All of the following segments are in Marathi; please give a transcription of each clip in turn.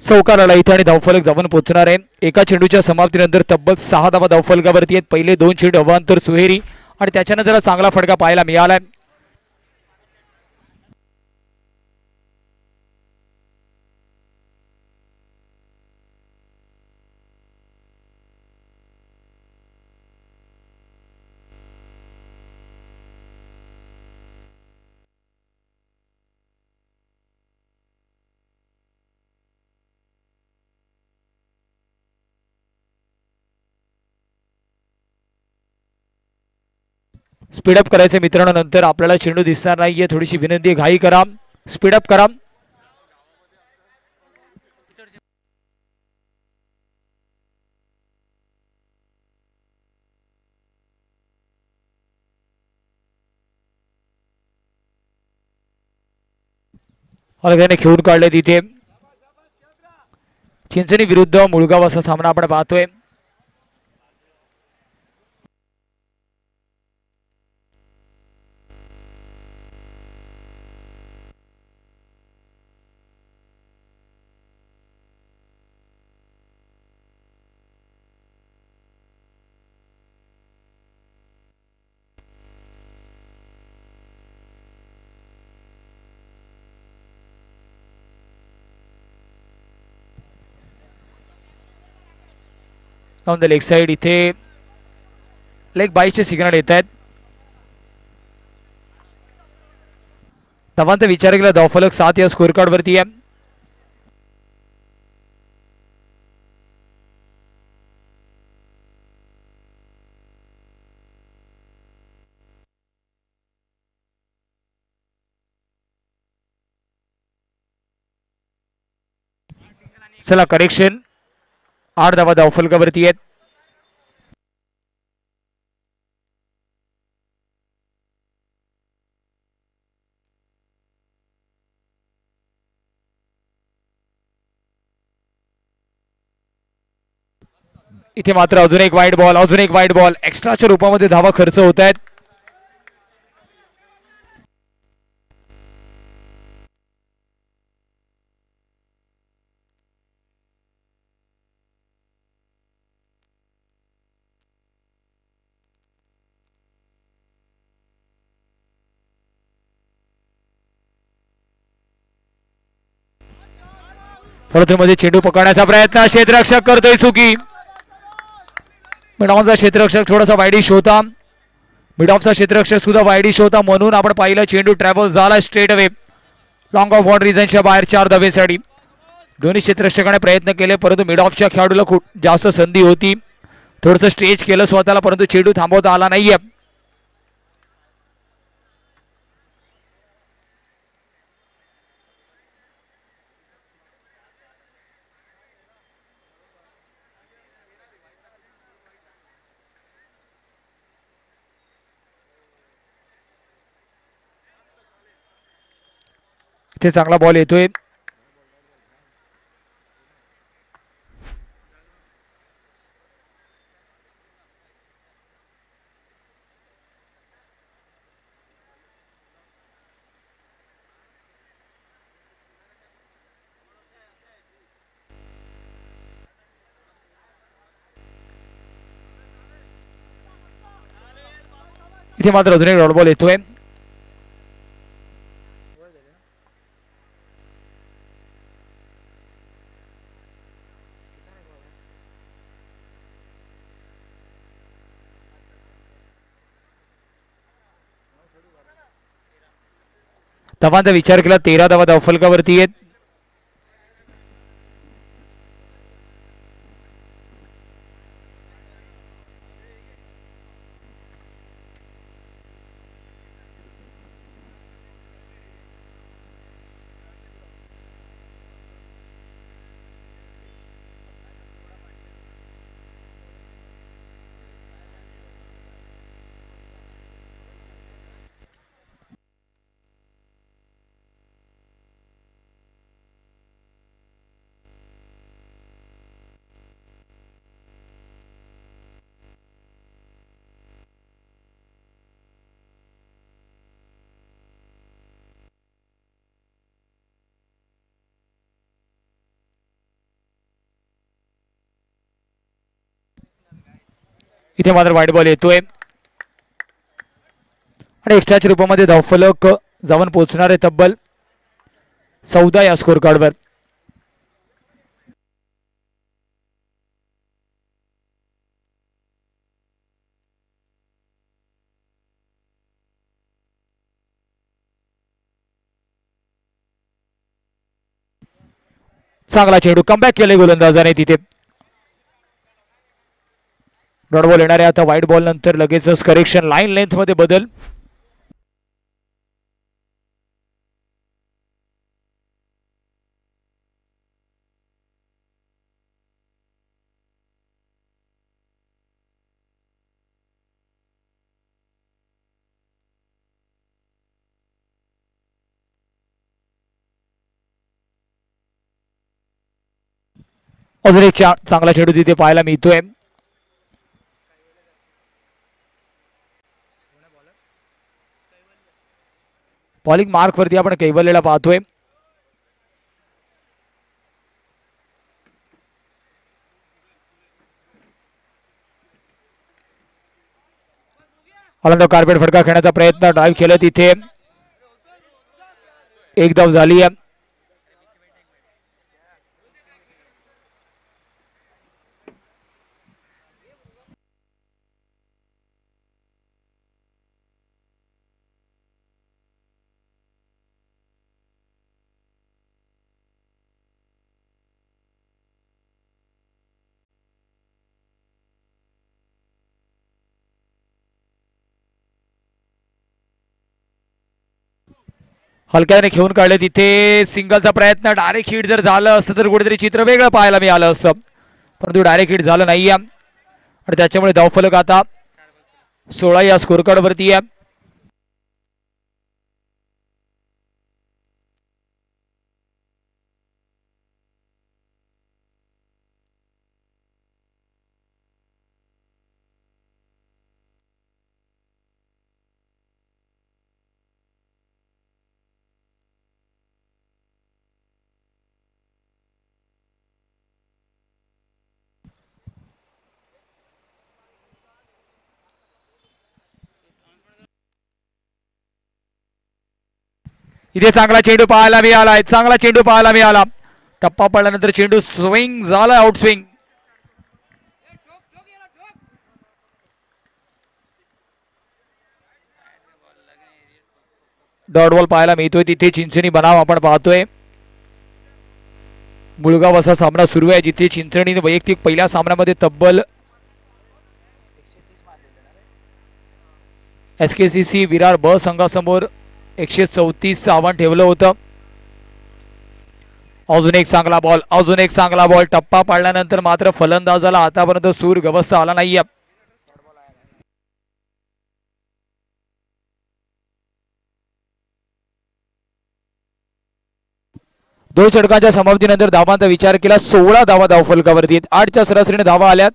चौकाराला इथे आणि धावफलक जाऊन पोहोचणार आहे. एका चेंडूच्या समाप्तीनंतर तब्बल 6 धावा धावफलकावरती आहेत. पहिले 2 चेंडू अवांतर सुहेरी आणि त्याच्यानंतर चांगला फटका पाहायला मिळाला. स्पीडअप करायचे मित्रांनो, नंतर आपल्याला चेंडू दिसणार नाहीये. थोडीशी विनंती, घाई करा, स्पीडअप करा. अलगने खेळून काढले तिथे. चिंचणी विरुद्ध मुळगाव असा सामना आपण पाहतोय. ऑन द लेग साइड इथे लेग बाईसचे सिग्नल येत आहेत. धावांचा विचार केला धावफलक 7 या स्कोर कार्ड वरती आहे. चला करेक्शन, 8 धावा धावफलकावरती आहेत. इथे मात्र अजून एक वाईड बॉल, अजून एक वाईड बॉल. एक्स्ट्राच्या रूपामध्ये धावा खर्च होत आहेत. फलंदाजीमध्ये चेंडू पकडण्याचा प्रयत्न, क्षेत्ररक्षक करतोय चुकी. मिडऑफचा क्षेत्ररक्षक थोडासा वाईडिश होता. मिडऑफचा क्षेत्ररक्षक सुद्धा वाईडिश होता, म्हणून आपण पाहिलं चेंडू ट्रॅव्हल झाला स्ट्रेट अवे लॉंग ऑफ बाउंड्रीजच्या बाहेर 4 धावेसाठी. दोन्ही क्षेत्ररक्षकाने प्रयत्न केले, परंतु मिडऑफच्या खेळाडूला खूप जास्त संधी होती. थोडंसं स्ट्रेच केलं स्वतःला, परंतु चेंडू थांबवता आला नाहीये. इथे चांगला बॉल येतोय. इथे मात्र अजून एक डॉट बॉल येतोय. धावांचा विचार केला 13 धावा धावफलकावरती आहेत. इथे मात्र वाईट बॉल येतोय आणि एक्स्ट्राच्या रूपामध्ये धावफलक जाऊन पोहोचणार आहे तब्बल 14 या स्कोर कार्डवर. चांगला चेंडू कमबॅक केले गोलंदाजाने तिथे. डॉट बॉल येणार आहे आता. वाईट बॉल नंतर लगेचच करेक्शन. लाईन लेंथ मध्ये बदल. अजून एक चांगला चेंडू तिथे पाहायला मिळतोय. बॉलिंग मार्क वरती आपण कैवल्यला पाहतोय. ऑर्लॅंडो कार्पेट फटका खेळण्याचा प्रयत्न. ड्राईव्ह केलं तिथे. एक धाव झाली आहे. हलक्याने खेळून काढले तिथे. सिंगलचा प्रयत्न. डायरेक्ट हिट जर झालं असतं तर कुठेतरी चित्र वेगळं पाहायला मिळालं असतं, परंतु डायरेक्ट हिट झालं नाही आणि त्याच्यामुळे धावफलक आता 16 या स्कोर कार्ड वरती आहे. इथे चांगला चेंडू पाहायला मिळाला. चांगला चेंडू पाहायला मिळाला. टप्पा पडल्यानंतर चेंडू स्विंग झाला. Out swing. डॉट बॉल पाहायला मिळतोय तिथे. चिंचणी बनाव आपण पाहतोय. मुळगाव असा सामना सुरू आहे जिथे चिंचणीने वैयक्तिक पहिल्या सामन्यामध्ये तब्बल SKCC विरार ब संघासमोर 134 आव्हान ठेवलं होतं. अजून एक चांगला बॉल. अजून एक चांगला बॉल. टप्पा पाडल्यानंतर मात्र फलंदाजाला आतापर्यंत सूर गवसता आला नाहीये. दोन षटकांच्या समाप्तीनंतर धावांचा विचार केला 16 धावा धावफलकावरती. 8च्या सरासरीने धावा आल्यात.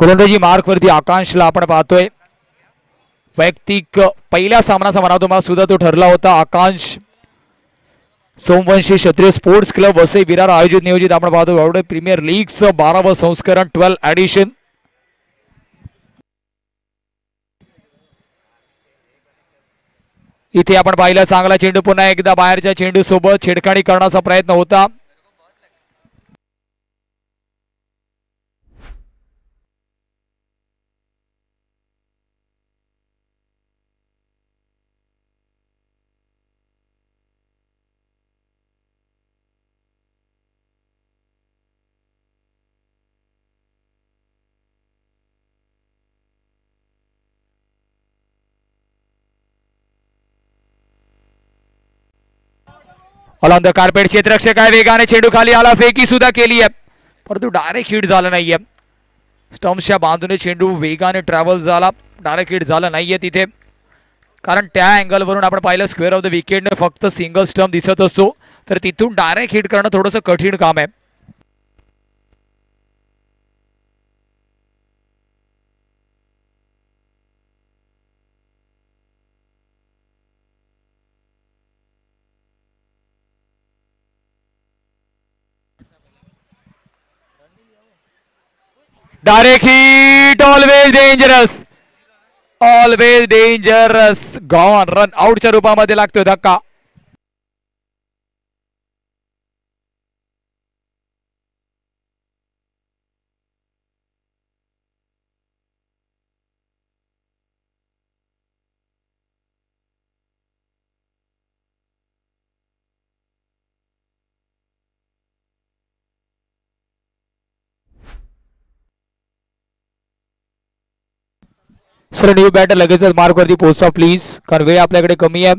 गोलंदाजी मार्क वरती आकांशला आपण पाहतोय. वैयक्तिक पहिल्या सामनाचा मनातोमा सुद्धा तो ठरला होता. आकांश सोमवंशी क्षत्रिय स्पोर्ट्स क्लब वसई विरार आयोजित नियोजित आपण पाहतो प्रीमियर लीगचं 12व संस्करण 12 एडिशन. इथे आपण पाहिलं चांगला चेंडू. पुन्हा एकदा बाहेरच्या चेंडू सोबत छेडखाणी करण्याचा प्रयत्न होता. ऑन द कार्पेट क्षेत्ररक्षक आहे. वेगाने चेंडू खाली आला. फेकी सुद्धा केली आहे परंतु डायरेक्ट हिट झालं नाहीये. स्टम्प्सच्या बांधून चेंडू वेगाने ट्रॅव्हल झाला, डायरेक्ट हिट झालं नाहीये तिथे, कारण त्या अँगलवरून आपण पाहिलं स्क्वेअर ऑफ द विकेटने फक्त सिंगल स्टम्प दिसत असतो, तर तिथून डायरेक्ट हिट करणं थोडंसं कठीण काम आहे. Direct hit, always dangerous, always dangerous, gone, run आउटच्या रूपामध्ये लागतोय धक्का. सर न्यू बॅटर लगेचच मार्क वरती पोहोचा प्लीज, कारण वेळ आपल्याकडे कमी आहे.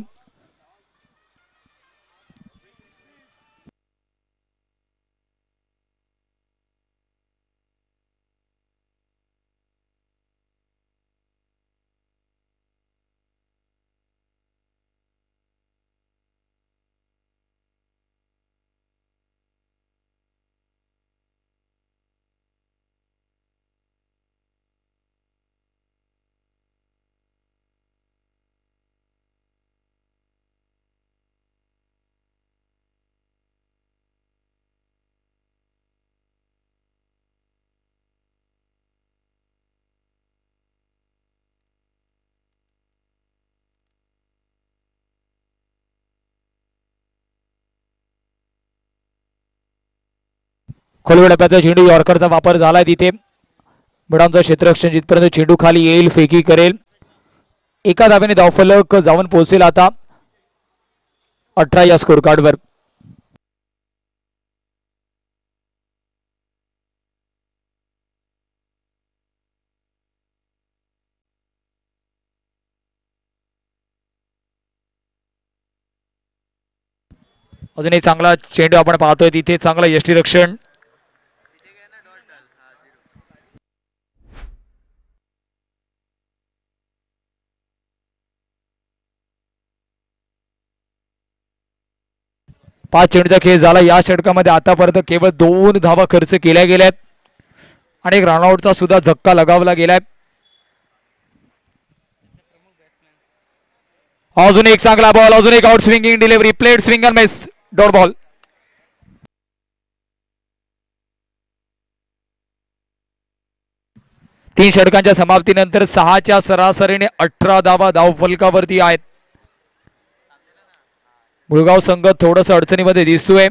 खोलवेळ टप्प्याचा चेंडू, यॉर्करचा वापर झालाय तिथे. मिडामचा क्षेत्ररक्षण जिथपर्यंत चेंडू खाली येईल, फेकी करेल, एका धावेने धावफलक जाऊन पोहोचेल आता 18 या स्कोर कार्डवर. अजून एक चांगला चेंडू आपण पाहतोय तिथे, चांगला यष्टीरक्षण. पाच चेंडूचा खेळ झाला या षटकामध्ये. आतापर्यंत केवळ 2 धावा खर्च केल्या गेल्यात आणि एक रनआउटचा सुद्धा झक्का लगावला गेलाय. अजून एक चांगला बॉल, अजून एक out swinging delivery, plate swing and miss, dot ball. तीन षटकांच्या समाप्तीनंतर 6च्या सरासरीने 18 धावा धावफलकावरती आहेत. मुळगाव संघ थोडस अडचणीमध्ये दिसतोय.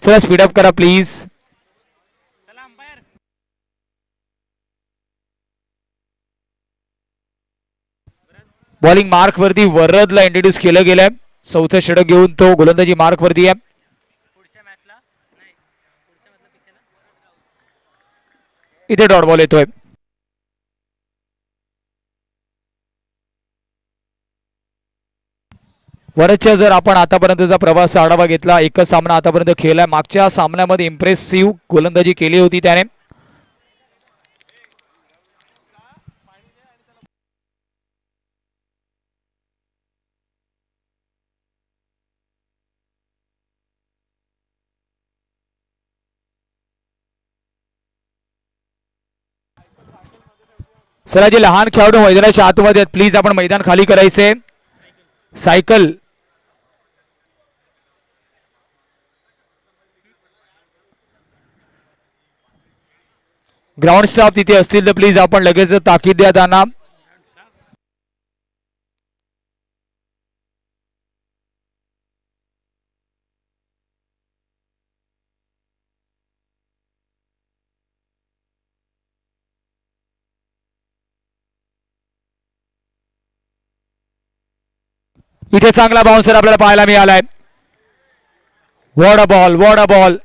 चला स्पीडअप करा प्लीज. बॉलिंग मार्क वरती वरदला इंट्रोड्यूस केलं गेलंय. चौथं षटक घेऊन तो गोलंदाजी मार्क वरती आहे. इथे डॉट बॉल येतोय. वरच्या जर आपण आतापर्यंतचा प्रवास आढावा घेतला, एकच सामना आतापर्यंत खेळलाय. मागच्या सामन्यामध्ये इम्प्रेसिव्ह गोलंदाजी केली होती त्याने. सर जे लहान खेळाडू मैदानाच्या आतमध्ये आहेत, प्लीज आपण मैदान खाली करायचे. सायकल ग्राउंड स्टाफ तिथे असतील तर प्लीज आपण लगेच ताकीद द्या त्यांना. इथे चांगला बाउन्सर आपल्याला पाहायला मिळालाय. What a ball, what a ball.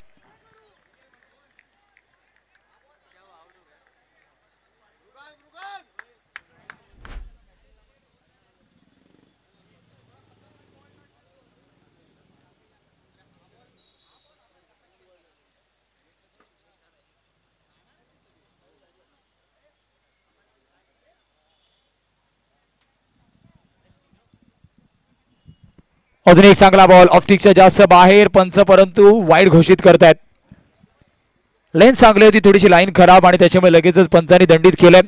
अजून एक चांगला बॉल ऑप्टिक्सच्या जास्त बाहेर पंच, परंतु वाईड घोषित करतायत. लेन चांगली होती, थोडीशी लाईन खराब आणि त्याच्यामुळे लगेचच पंचांनी दंडित केलंय.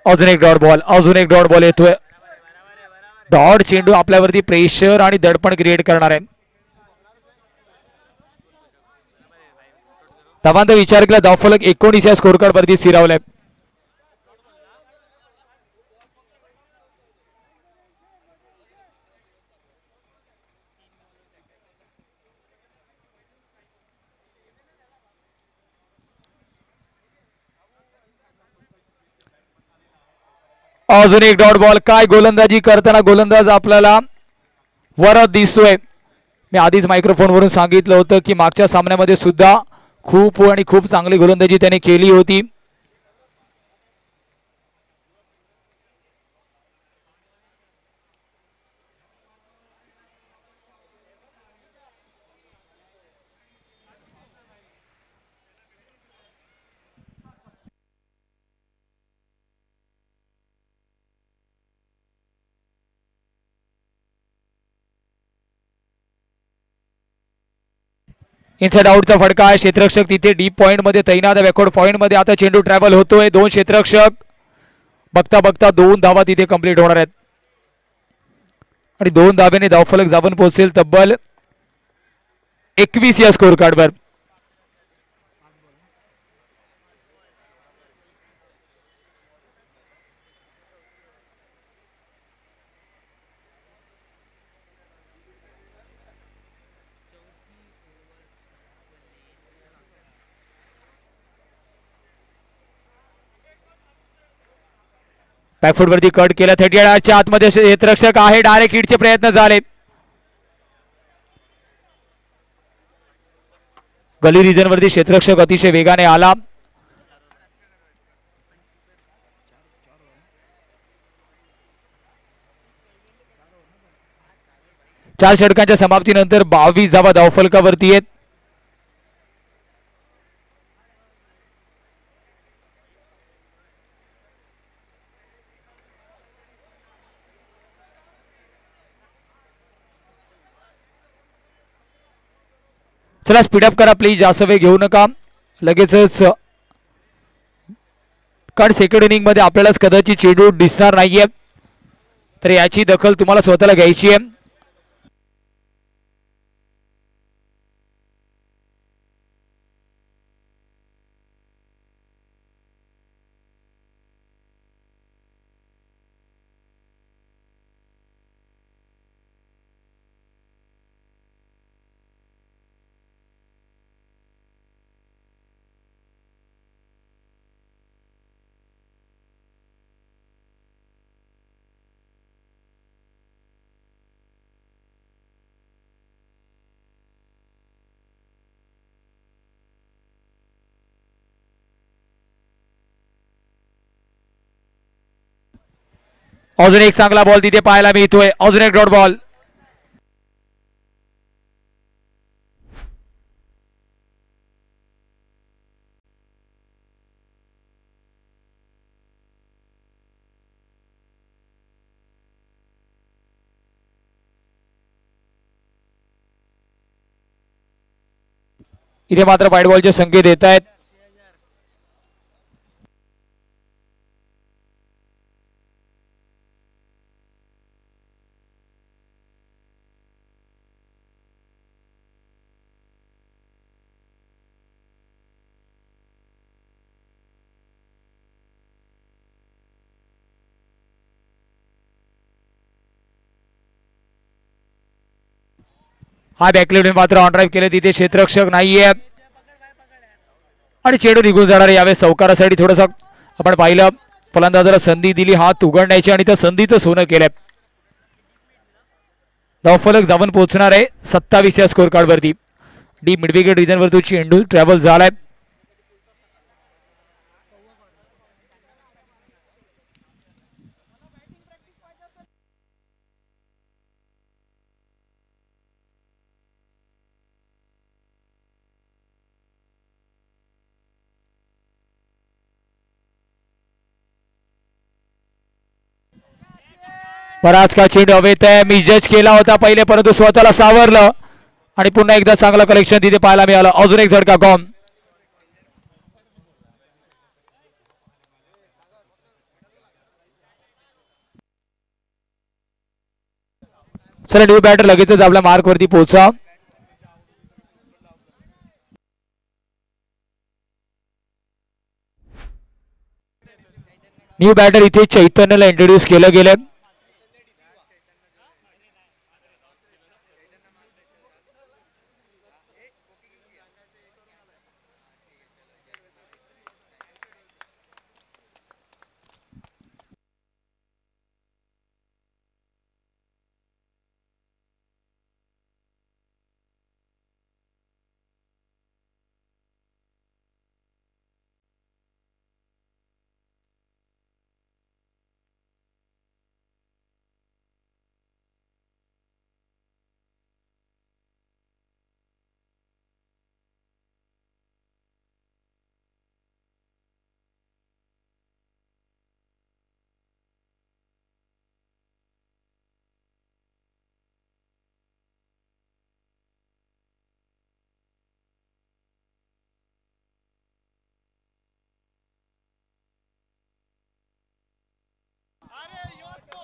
अजून एक डॉट बॉल, अजून एक डॉट बॉल येतोय. डॉट चेंडू आपल्यावरती प्रेशर आणि दडपण क्रिएट करणार आहे. धावांचा विचार केला धावफलक 19 या स्कोर कार्ड वरती स्थिरावलाय. अजून एक डॉट बॉल. काय गोलंदाजी करताना गोलंदाज आपल्याला वरद दिसतोय. मी आधीच मायक्रोफोन वरून सांगितलं होतं की मागच्या सामन्यामध्ये सुद्धा खूप चांगली गोलंदाजी त्याने केली होती. इनसाइड आउटचा फटका आहे. क्षेत्ररक्षक तिथे डीप पॉइंट मध्ये तैनात, बॅकवर्ड पॉइंट मध्ये आता चेंडू ट्रॅव्हल होतोय. दोन क्षेत्ररक्षक बघता बघता 2 धावा तिथे कंप्लीट होणार आहेत आणि 2 धाब्याने धावफलक जाऊन पोहोचेल तब्बल 21 या स्कोर कार्डवर. बॅकफूट वरती कट केला. 38 आतमध्ये क्षेत्ररक्षक आहे. डायरेक्ट हिटचे प्रयत्न झाले. गली रिजन वरती क्षेत्ररक्षक अतिशय वेगाने आला. चार षटकांच्या समाप्तीनंतर 22 धावा धावफलकावरती आहेत. चला स्पीडअप करा प्लीज, जास्त वेळ घेऊ नका लगेचच, कारण सेकंड इनिंग मध्ये आपल्यालाच कदाचित चेंडू दिसणार नाहीये, तर याची दखल तुम्हाला स्वतःला घ्यायची आहे. अजून एक चांगला बॉल तिथे पाहायला मिळतोय. अजून एक डॉट बॉल. इथे मात्र वाईड बॉलचे संकेत येत आहेत. हा बॅकलिफ्ट मात्र ऑन ड्राईव्ह केले, तिथे क्षेत्ररक्षक नाहीये आणि चेंडू निघून जाणार. यावेळेस चौकारासाठी थोडंसं आपण पाहिलं, फलंदाजाला संधी दिली हात उघडण्याची आणि त्या संधीचं सोनं केलंय. धावफलक जाऊन पोहोचणार आहे 27 या स्कोर कार्ड वरती. डीप मिडविकेट रिजन वर तो चेंडू ट्रॅव्हल झालाय. बराच का चेंडू हवेत आहे. मी जज केला होता पहिले, परंतु स्वतःला सावरलं आणि पुन्हा एकदा चांगलं कलेक्शन तिथे पाहायला मिळालं. अजून एक झटका गॉन. चला न्यू बॅटर लगेचच आपल्या मार्क वरती पोहोचा. न्यू बॅटर इथे चैतन्यला इंट्रोड्यूस केलं गेलं.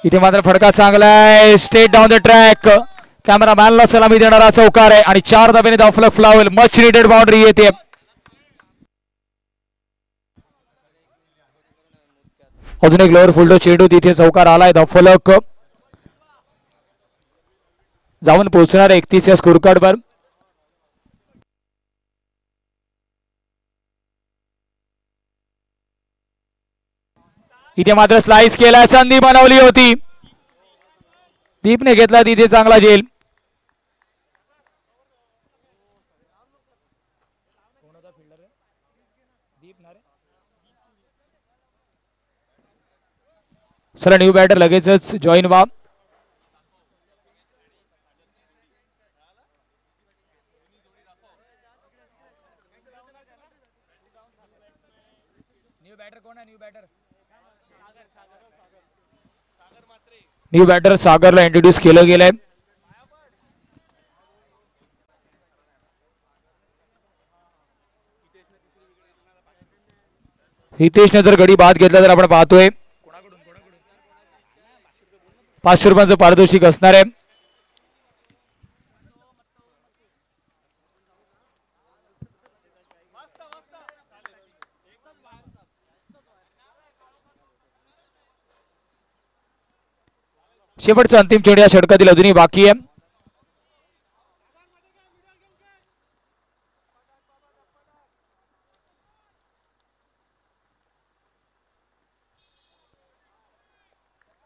इथे मात्र फडका चांगला आहे. Straight down the track. कॅमेरामॅनला सलामी देणारा चौकार आहे आणि 4 धाब्याने धावफलक फुलावेल. मच निडेड बाउंड्री येते. अजून एक लोअर फुलटो चेंडू, तिथे चौकार आलाय. धावफलक जाऊन पोहोचणार 31 या स्कोर कार्ड वर. इथे मात्र स्लाइस केला, संधी बनवली होती, दीपने घेतला तिथे चांगला झेल. चला न्यू बॅटर लगेचच जॉईन व्हा. न्यू बॅटर सागरला इंट्रोड्यूस केलं गेलंय. हितेशने जर गडी बाद घेतला तर आपण पाहतोय 500 रुपयांचं पारितोषिक असणार आहे. शेवटचा अंतिम चेंडू या षटकातील अजूनही बाकी आहे.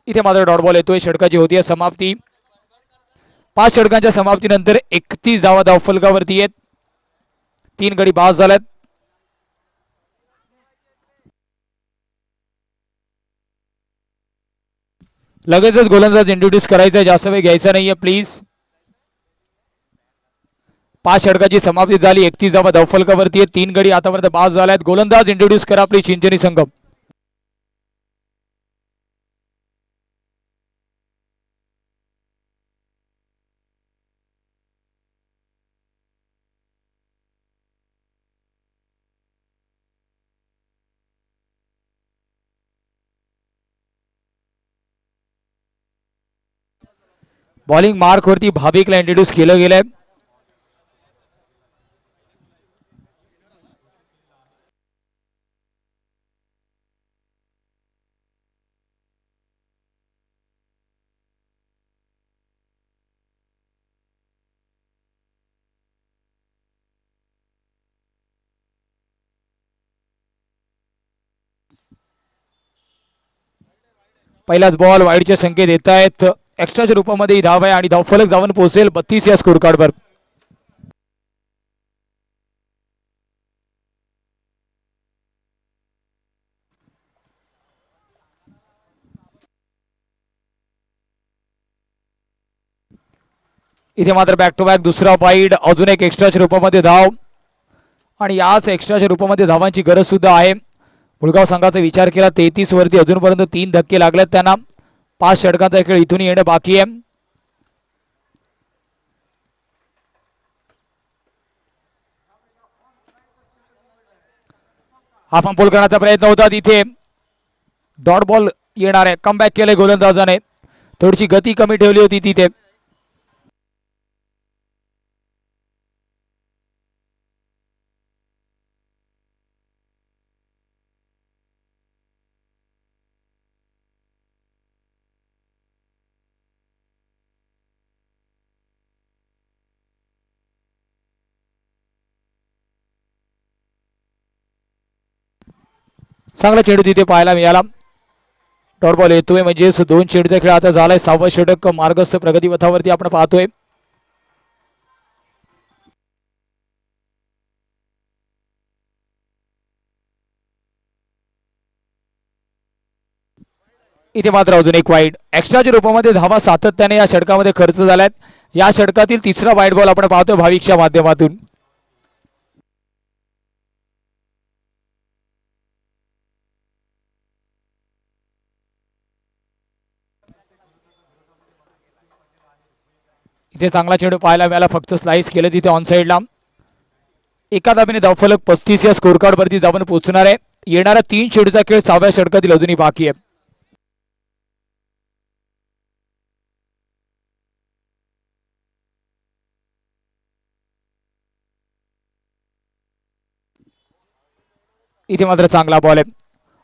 इथे मात्र डॉट बॉल येतोय. षटकाची होती समाप्ती. 5 षटकांच्या समाप्तीनंतर 31 धावा धावफलकावरती आहेत. 3 गडी बाद झाल्यात. लगेचच गोलंदाज इंट्रोड्यूस करायचा, जास्त वेळ घ्यायचा नाहीये प्लीज. 5 षटकाची समाप्ती झाली. 31 धावा धावफलकावरती आहेत. 3 गडी आतापर्यंत बाद झाल्यात. गोलंदाज इंट्रोड्यूस करा प्लीज चिंचणी संघ. बॉलिंग मार्क वरती भाविकला इंट्रोड्यूस केलं गेलंय. पहिलाच बॉल वाईडचे संकेत येत आहेत. एक्स्ट्राच्या रूपामध्ये ही धाव आहे आणि धावफलक जाऊन पोहोचेल 32 या स्कोर कार्डवर. इथे मात्र बॅक टू बॅक दुसरा वाईड, अजून एक एक्स्ट्राच्या रूपामध्ये धाव आणि याच एक्स्ट्राच्या रूपामध्ये धावांची गरज सुद्धा आहे. मुळगाव संघाचा विचार केला 33 वरती अजूनपर्यंत 3 धक्के लागलेत त्यांना. 5 षटकांचा खेळ इथून येणं बाकी आहे. हा पंपोल करण्याचा प्रयत्न होता, तिथे डॉट बॉल येणार आहे. कमबॅक केले गोलंदाजाने, थोडीशी गती कमी ठेवली होती तिथे. चांगला चेंडू तिथे पाहायला मिळाला. डॉट बॉल येतोय म्हणजेच 2 चेंडूचा खेळ आता झालाय. 6वं षटक मार्गस्थ प्रगतीपथावरती आपण पाहतोय. इथे मात्र अजून एक वाईड, एक्स्ट्राच्या रूपामध्ये धावा सातत्याने या षटकामध्ये खर्च झाल्यात. या षटकातील तिसरा वाईड बॉल आपण पाहतोय भाविकच्या माध्यमातून. इथे चांगला चेंडू पाहायला मिळाला, फक्त स्लाइस केलं तिथे ऑन साइडला. एका धाबीने धावफलक 35 या स्कोर कार्ड वरती जाऊन पोहोचणार आहे. येणारा 3 चेंडूचा खेळ 6व्या षटकातील अजूनही बाकी आहे. इथे मात्र चांगला बॉल आहे.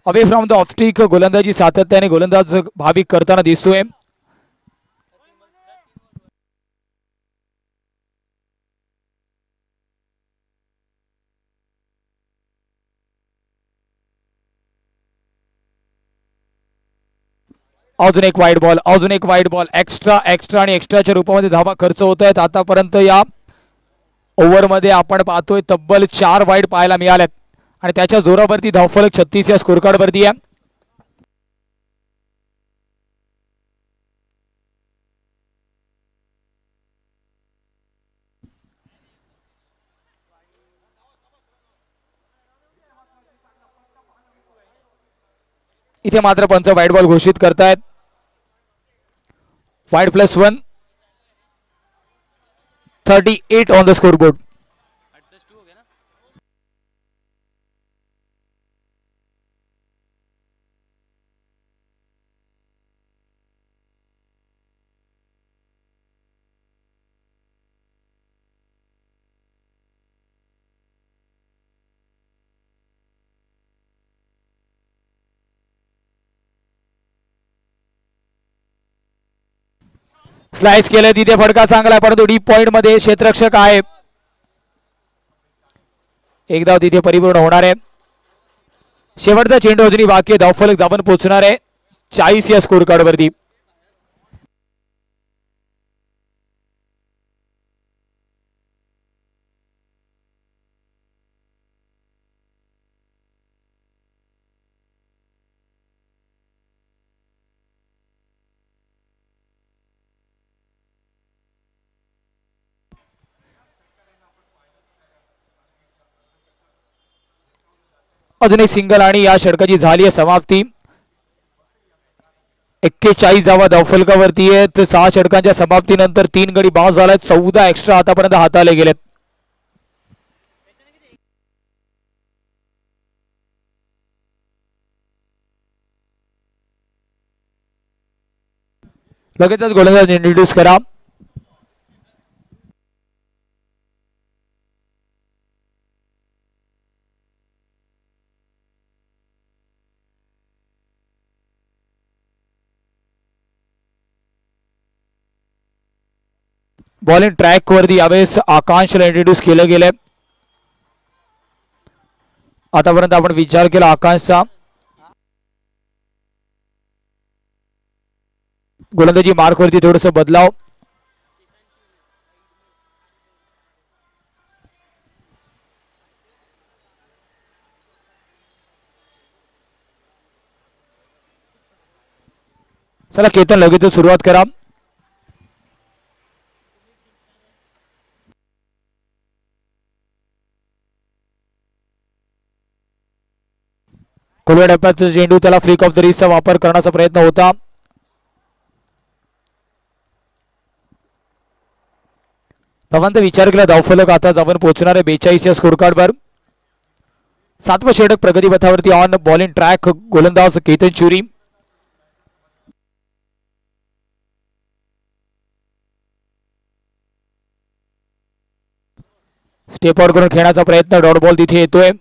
अवे फ्रॉम द ऑफस्टिक गोलंदाजी सातत्याने गोलंदाज भाविक करताना दिसतोय. अजून एक वाईड बॉल, अजून एक वाईड बॉल, एक्स्ट्रा एक्स्ट्रा आणि एक्स्ट्राच्या रूपामध्ये धावा खर्च होत आहेत. आतापर्यंत या ओव्हरमध्ये आपण पाहतोय तब्बल 4 वाईड पाहायला मिळाल्यात आणि त्याच्या जोरावरती धावफलक 36 या स्कोर कार्ड वरती आहे. इथे मात्र पंच वाईड बॉल घोषित करतायत. Wide +1, 38 on the score board. Slice केलं तिथे, फडका चांगला परंतु डीप पॉइंट मध्ये क्षेत्ररक्षक आहे. एक धाव तिथे परिपूर्ण होणार आहे. शेवटचा चेंडू अजूनही बाकी, धावफलक जाऊन पोहोचणार आहे 40 या स्कोर कार्ड वरती. अजून एक सिंगल आणि या षटकाची झाली आहे समाप्ती. 41 धावा धावफलकावरती आहेत. 6 षटकांच्या समाप्तीनंतर 3 गडी बाद झालेत. 14 एक्स्ट्रा आतापर्यंत हाताले गेलेत. लगेचच गोलंदाज इंट्रोड्यूस करा. बॉलिंग ट्रॅक वरती यावेळेस आकांशला इंट्रोड्यूस केलं गेलंय. आतापर्यंत आपण विचार केला आकांशचा, गोलंदाजी मार्कवरती थोडस बदलाव. चला केतन लगेच सुरुवात करा. खोलव्या टप्प्याचा चेंडू, त्याला फ्लिक ऑफ द रिस्टचा वापर करण्याचा प्रयत्न होता. धावांचा विचार केला धावफलक आता आपण पोहोचणार आहे 42 या स्कोर कार्डवर. 7वं षटक प्रगतीपथावरती ऑन बॉलिंग ट्रॅक. गोलंदाज केतन चुरी. स्टेप आउट करून खेळण्याचा प्रयत्न, डॉट बॉल तिथे येतोय.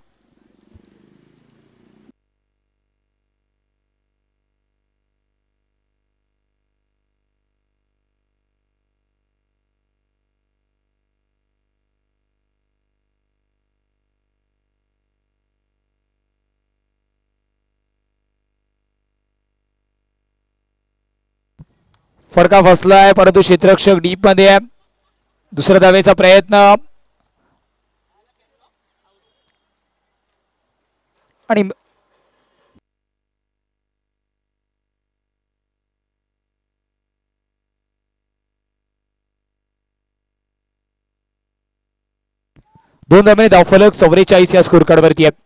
फडका फसलाय परंतु क्षेत्ररक्षक डीप मध्ये आहे. दुसऱ्या धावेचा प्रयत्न आणि दोन धावेने धावफलक 44 या स्कोर कार्डवरती आहे.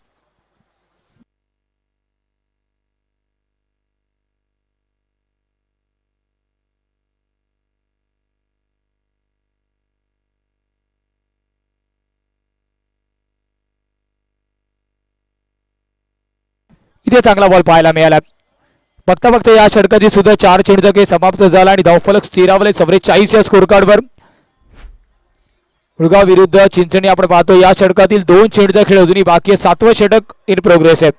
इथे चांगला बॉल पाहायला मिळाला. बघता बघता या षटकाची सुद्धा 4 चेंडूचा खेळ समाप्त झाला आणि धावफलक स्थिरावले 44 या स्कोर कार्डवर. मुळगाव विरुद्ध चिंचणी आपण पाहतो. या षटकातील 2 चेंडूचा खेळ अजूनही बाकी आहे. 7वं षटक इन प्रोग्रेस आहे.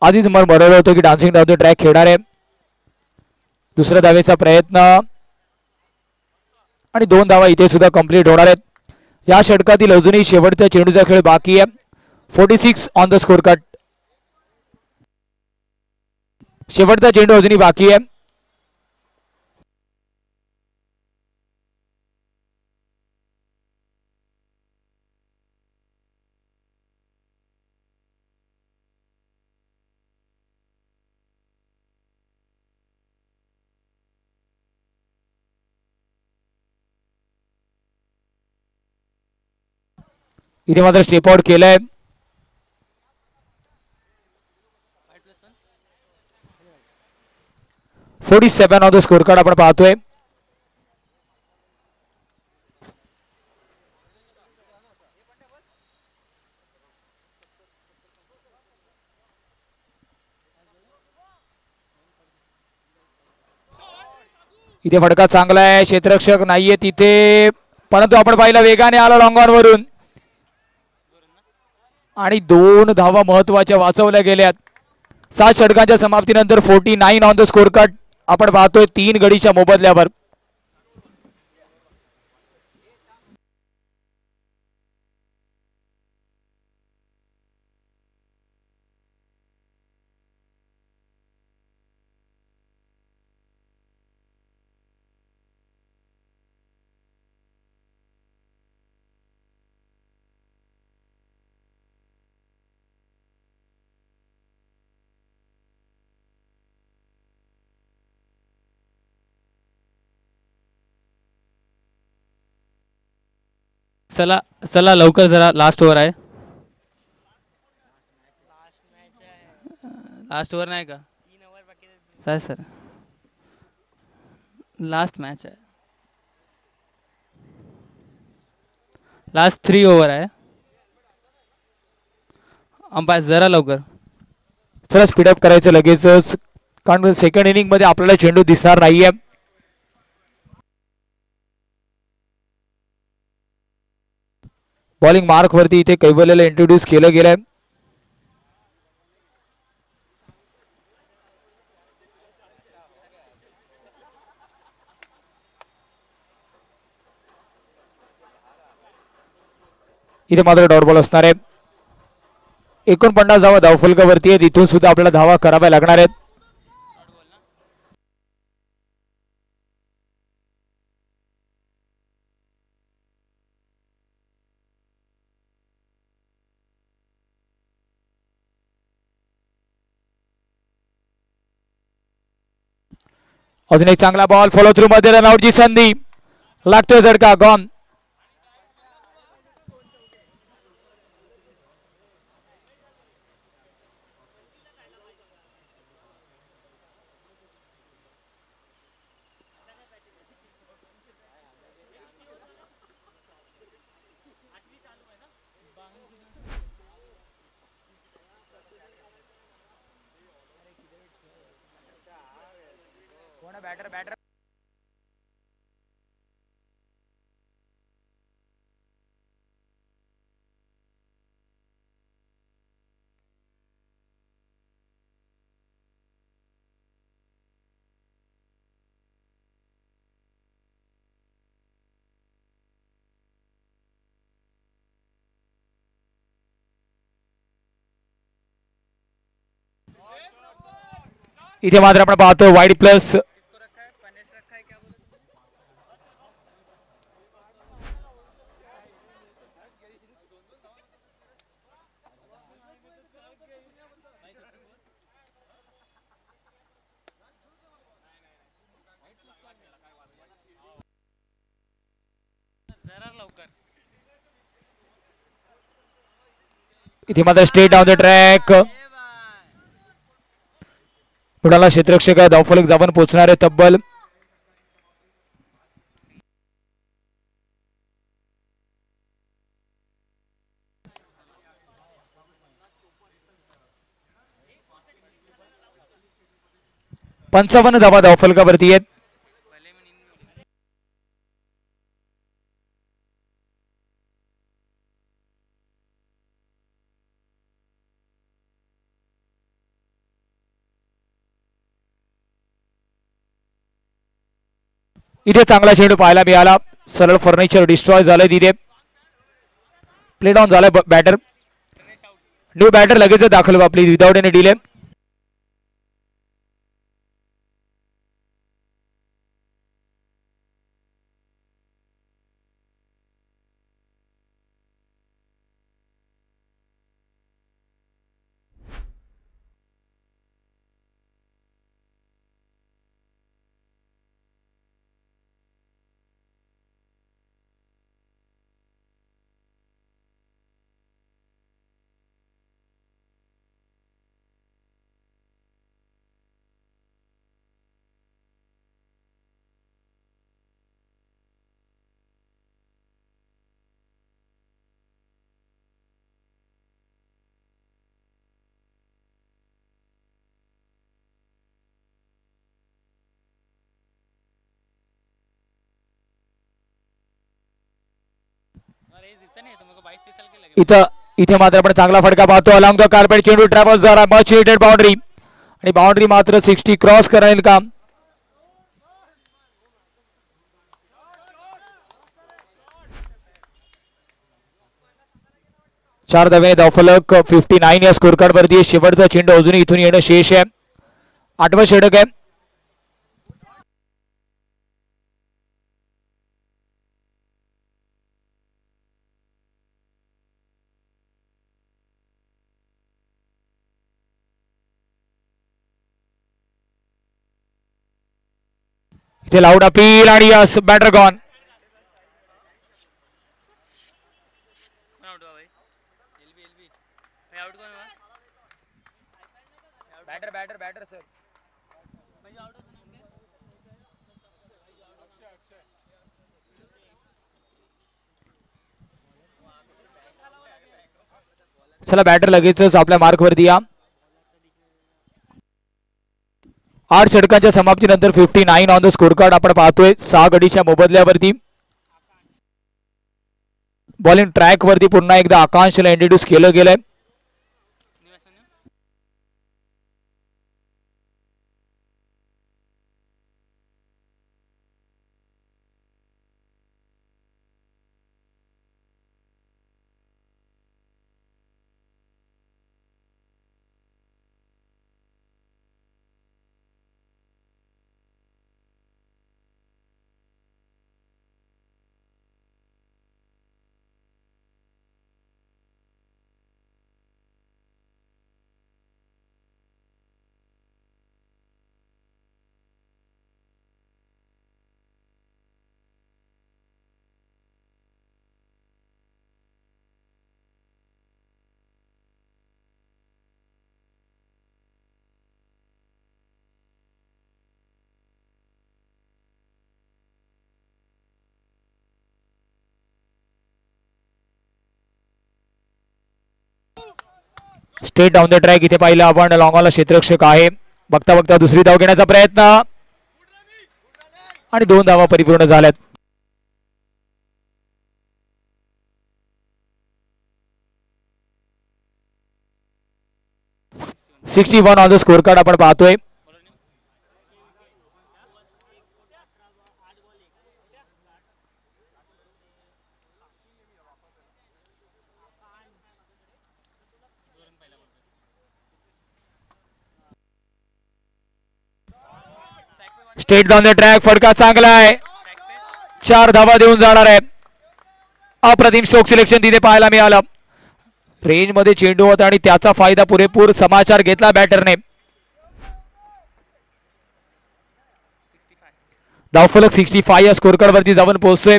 आधीच मला बनवलं होतं की डान्सिंग डाऊन द ट्रॅक खेळणार आहे. दुसऱ्या धावेचा प्रयत्न आणि 2 धावा इथे सुद्धा कंप्लीट होणार आहेत. या षटकातील अजूनही शेवटच्या चेंडूचा खेळ बाकी आहे. 46 ऑन द स्कोर कार्ड. शेवटचा चेंडू अजूनही बाकी आहे. इथे मात्र स्टेप आउट केलंय. .47 ऑन द स्कोर कार्ड आपण पाहतोय. इथे फटका चांगला आहे. क्षेत्ररक्षक नाहीये तिथे परंतु आपण पाहिलं वेगाने आला लॉंग ऑन वरून आणि 2 धावा महत्वाच्या वाचवल्या गेल्यात. 7 षटकांच्या समाप्तीनंतर 49 ऑन द स्कोर कार्ड आपण पाहतोय. 3 गडीच्या मोबदल्यावर. चला चला लवकर जरा लास्ट ओव्हर आहे. लास्ट ओव्हर नाही का सर लास्ट मॅच आहे. लास्ट 3 ओव्हर आहे. अंपायर जरा लवकर. चला स्पीडअप करायचं लगेचच कारण सेकंड इनिंग मध्ये आपल्याला चेंडू दिसणार नाहीये. बॉलिंग मार्क वरती इथे कैवल्याला इंट्रोड्यूस केलं गेलंय. इथे मात्र डॉट बॉल असणार आहे. 49 धावा धावफलकावरती आहेत. इथून सुद्धा आपल्याला धावा कराव्या लागणार आहेत. अजून एक चांगला बॉल फॉलो थ्रू मध्ये रनआउटची संधी. लागतोय झटका. गॉन. बॅटर बॅटर इथे मात्र आपण पाहतो वाईड प्लस. इथे मात्र स्ट्रेट डाऊन द ट्रॅक. पुढाला क्षेत्ररक्षक धावफलक जाऊन पोहोचणार आहे. तब्बल 55 धावा धावफलकावरती आहेत. इथे चांगला चेंडू पाहायला मिळाला. सरळ फर्निचर डिस्ट्रॉय झालंय. तिथे प्ले डाऊन झालाय. बॅटर न्यू बॅटर लगेच दाखल व्हा प्लीज विदाउट एनी डिले. इथे मात्र आपण चांगला फटका पाहतो. अलॉंग द कार्पेट चेंडू ट्रॅव्हल झाला. मच हिटेड बाउंड्री आणि बाउंड्री मात्र 60 क्रॉस करेल का. चार धावे धावफलक 59 या स्कोर कार्ड वरती. शेवटचा चेंडू अजूनही इथून येणं शेष आहे. 8वं षटक आहे. इथे लाऊड अपील आणि yes batter gone. Batter sir चला बॅटर लगेचच आपल्या मार्क वरती या. 8 षटकांच्या समाप्तीनंतर 59 ऑन द स्कोर कार्ड आपण पाहतोय. 6 गडीच्या मोबदल्यावरती बॉलिंग ट्रॅक वरती पुन्हा एकदा आकांक्षला इंट्रोड्यूस केलं गेलंय. स्ट्रेट डाऊन द ट्रॅक इथे पाहिलं आपण लॉंगॉनला क्षेत्ररक्षक आहे. बघता बघता दुसरी धाव घेण्याचा प्रयत्न आणि 2 धावा परिपूर्ण झाल्यात. 61 ऑन द स्कोर कार्ड आपण पाहतोय. स्ट्रेट डाऊन द ट्रॅक फटका चांगला आहे. 4 धावा देऊन जाणार आहे. अप्रतिम स्ट्रोक सिलेक्शन तिथे पाहायला मिळालं. रेंज मध्ये चेंडू होता आणि त्याचा फायदा पुरेपूर समाचार घेतला बॅटरने. धावफलक 65 या स्कोर कार्ड वरती जाऊन पोहोचतोय.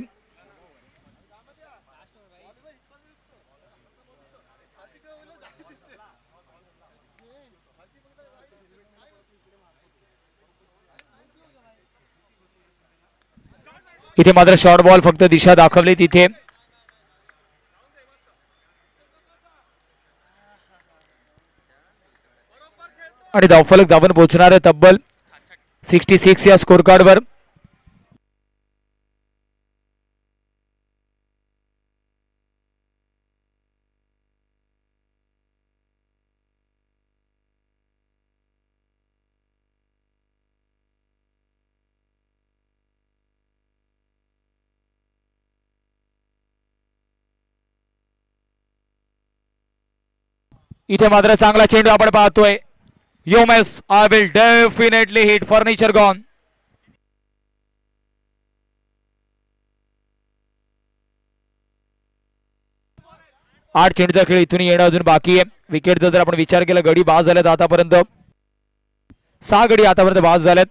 इथे मात्र शॉर्ट बॉल फक्त दिशा दाखवली तिथे. आणि धावफलक जाऊन पोहोचणार आहे तब्बल 66 या स्कोर कार्ड वर. इथे मात्र चांगला चेंडू आपण पाहतोय. योमेस I will definitely hit furniture gone. आठ चेंडूचा खेळ इथून येणं अजून बाकी आहे. विकेटचा जर आपण विचार केला गडी बाद झाल्यात आतापर्यंत 6 गडी आतापर्यंत बाद झाल्यात.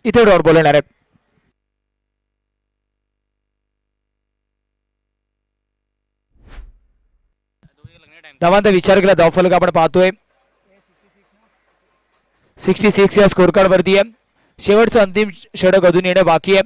इथे डॉट बॉल येणार आहे. धावांचा विचार केला धावफलक आपण पाहतोय 66 या स्कोर कार्ड वरती आहे. शेवटचं अंतिम षटक अजून येणं बाकी आहे.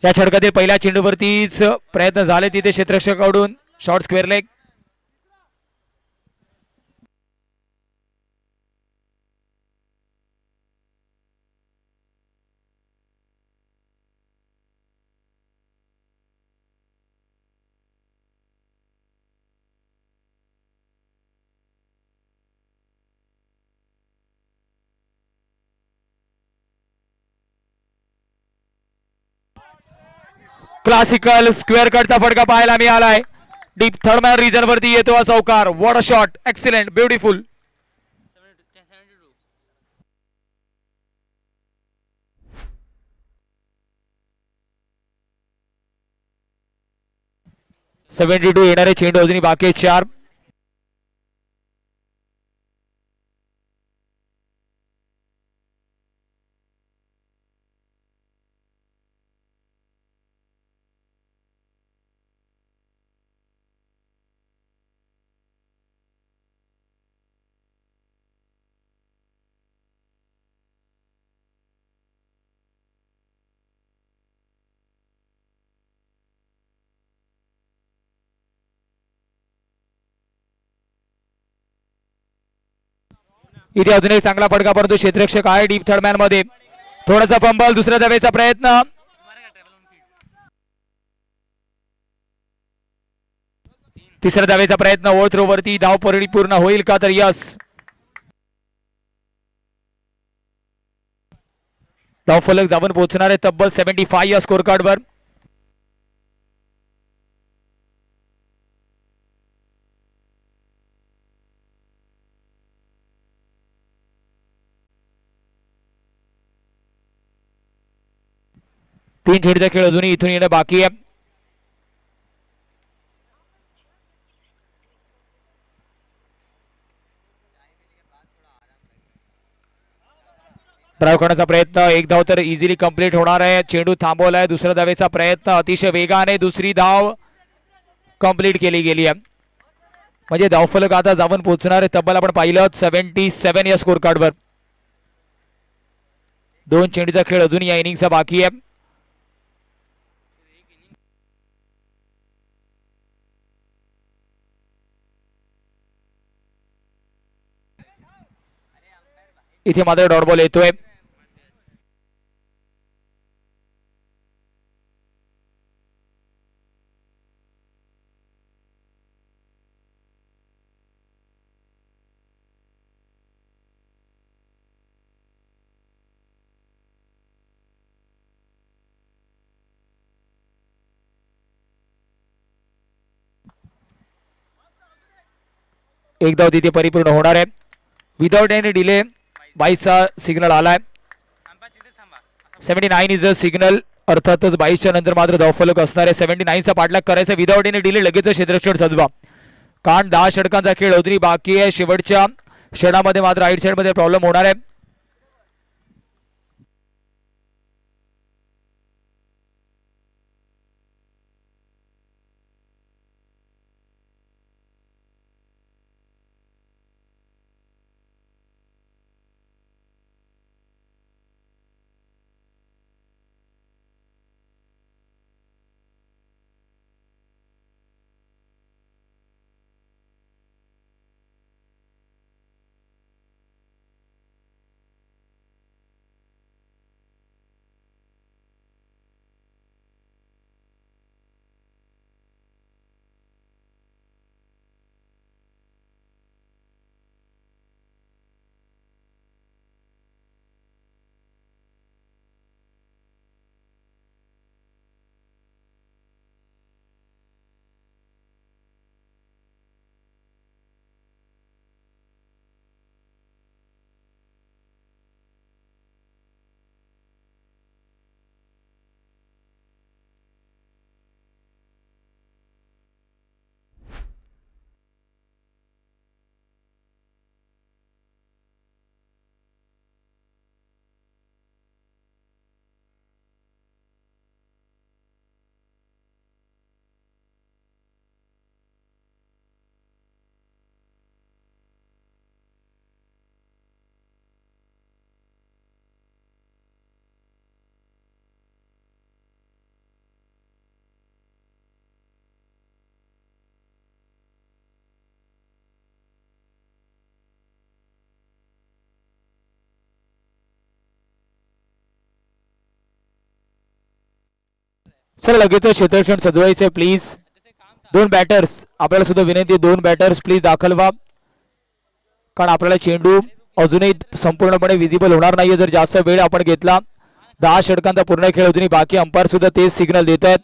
या षटकातील पहिल्या चेंडूवरतीच प्रयत्न झाले तिथे क्षेत्ररक्षकाकडून short square leg. Classical square कटचा फटका पाहायला मिळालाय. डीप थर्ड मॅन रिजन वरती येतो हा चौकार. What a shot, excellent, beautiful. $72 येणारे चेंडू अजूनही बाकी 4. इथे अजून एक चांगला फटका पडतो. क्षेत्ररक्षक आहे डीप थर्ड मॅन मध्ये. थोडासा फंबल, दुसऱ्या धावेचा प्रयत्न. तिसऱ्या धावेचा प्रयत्न ओव्हर थ्रो वरती. धाव पूर्ण होईल का, तर यस. धाव फलक जाऊन पोहोचणार आहे तब्बल 75 या स्कोर कार्ड वर. तीन चेंडूचा खेळ अजूनही इथून येणं बाकी आहे. ड्राईव्ह करण्याचा प्रयत्न, एक धाव तर इझिली कंप्लीट होणार आहे. चेंडू थांबवलाय. दुसऱ्या धावेचा प्रयत्न अतिशय वेगाने दुसरी धाव कंप्लीट केली गेली आहे. म्हणजे धावफलक आता जाऊन पोहोचणार आहे तब्बल आपण पाहिलं 77 या स्कोर कार्ड वर. दोन चेंडूचा खेळ अजून या इनिंगचा बाकी आहे. इथे मात्र डॉट बॉल येतोय. एक धाव तिथे परिपूर्ण होणार आहे. विदाउट एनी डिले 22चा सिग्नल आलाय. 79 इज अ सिग्नल. अर्थातच 22च्या नंतर मात्र धावफलक असणार आहे. 79चा पाठलाग करायचा विदाउट एनी डिले. लगेच क्षेत्ररक्षण सजवा, कारण 10 षटकांचा खेळ अजूनही बाकी आहे. शेवटच्या क्षणामध्ये मात्र राईट साइड मध्ये प्रॉब्लेम होणार आहे. चला लगेच क्षेत्ररक्षण सजवायचंय प्लीज. दोन बॅटर्स आपल्याला सुद्धा विनंती आहे, दोन बॅटर्स प्लीज दाखल व्हा, कारण आपल्याला चेंडू अजूनही संपूर्णपणे विजिबल होणार नाहीये जर जास्त वेळ आपण घेतला. 10 षटकांचा पूर्ण खेळ अजूनही बाकी. अंपायर सुद्धा तेच सिग्नल देत आहेत.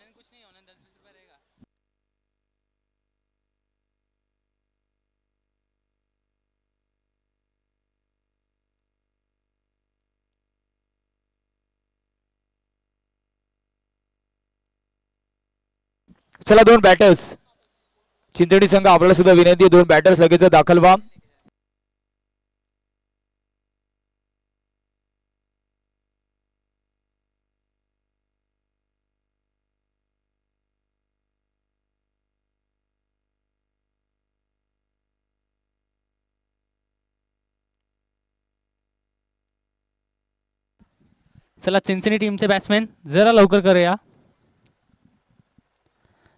चला दोन बॅटर्स चिंचणी संघ आपल्याला सुद्धा विनंती आहे, दोन बॅटर्स लगेच दाखल व्हा. चला चिंचणी टीमचे बॅट्समॅन जरा लवकर करूया,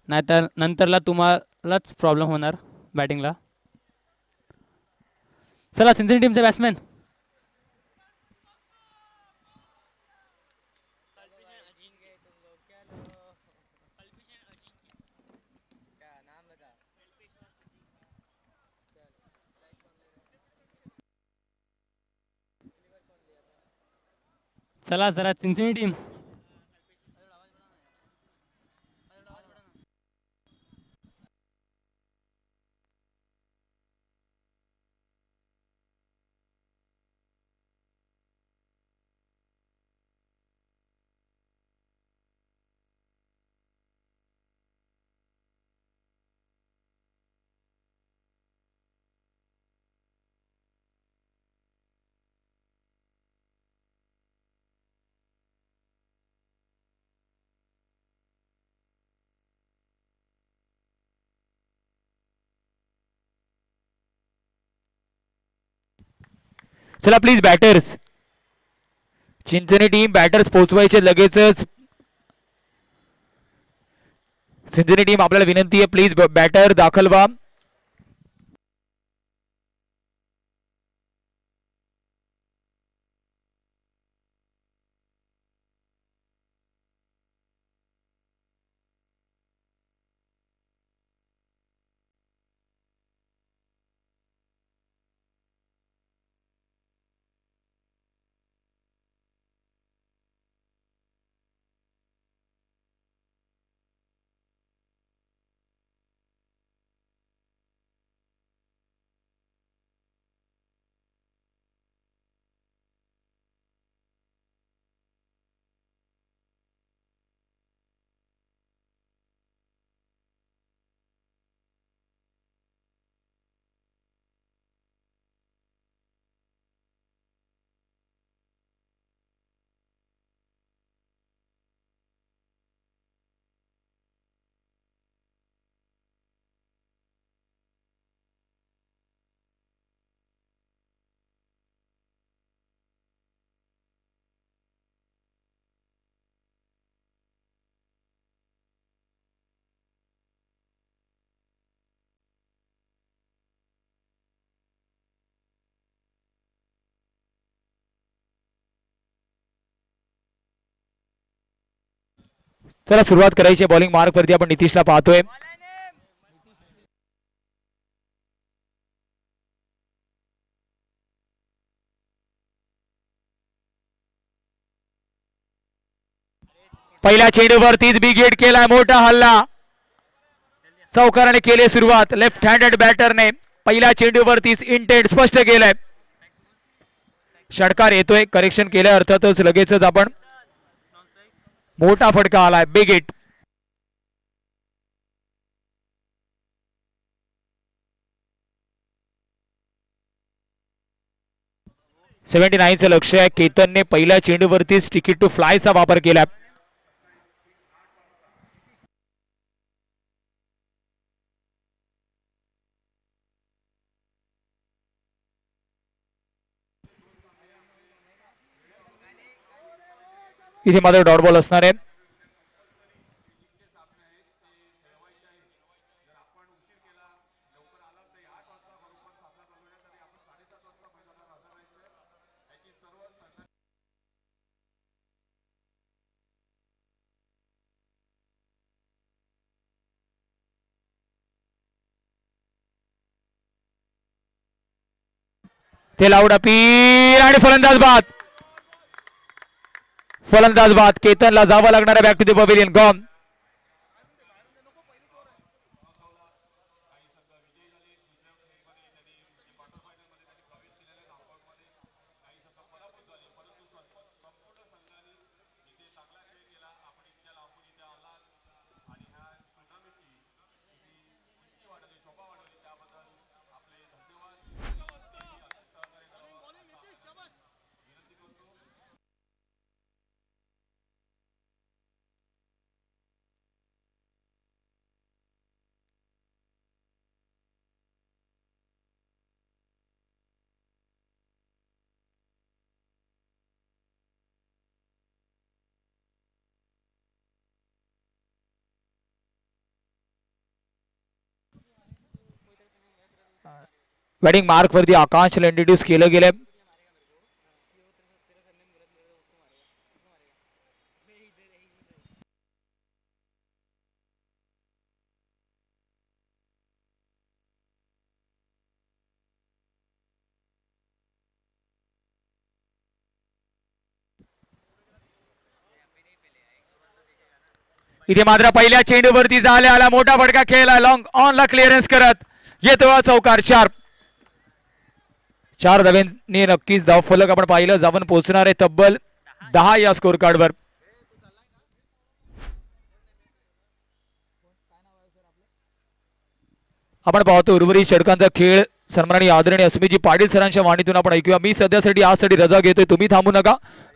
नाहीतर नंतरला तुम्हालाच प्रॉब्लेम होणार बॅटिंगला. चला चिंचणी टीमचे बॅट्समॅन. चला जरा चिंचणी टीम. चला please batters, Chinchani team batters पोहोचवायचे लगेचच. चिंचणी टीम आपल्याला विनंती आहे, प्लीज बॅटर दाखल व्हा. चला सुरुवात करायची बॉलिंग मार्क वरती. आपण नितीशला पाहतोय. पहिल्या चेंडूवरतीच बिग हिट केलाय, मोठा हल्ला. चौकाराने केली सुरुवात. लेफ्ट हँडेड बॅटरने पहिल्या चेंडूवरतीच इंटेंट स्पष्ट केलंय. षटकार येतोय, करेक्शन केलंय अर्थातच लगेचच. आपण मोठा फटका आलाय, बिग हिट. चं लक्ष आहे. केतनने पहिल्या चेंडूवरतीच तिकीट टू फ्लायचा वापर केला. इथे मात्र डॉट बॉल असणार आहे. ते लावडा पीर आणि फलंदाज बाद केतनला जावं लागणार आहे back to the pavilion gone. Batting mark वरती आकांक्षला इंट्रोड्यूस केलं गेलंय. इथे मात्र पहिल्या चेंडूवरती झाला आला मोठा फटका खेळला लॉंग ऑनला क्लिअरन्स करत येतो चौकार. 4 धावांनी नक्कीच धाव फलक आपण पाहिलं जाऊन पोहोचणार आहे तब्बल 10 या स्कोर कार्डवर. आपण पाहतो उर्वरित षटकांचा खेळ सन्माननीय आदरणीय अस्मितजी पाटील सरांच्या वाणीतून आपण ऐकूया. मी सध्यासाठी आजसाठी रजा घेतोय, तुम्ही थांबू नका.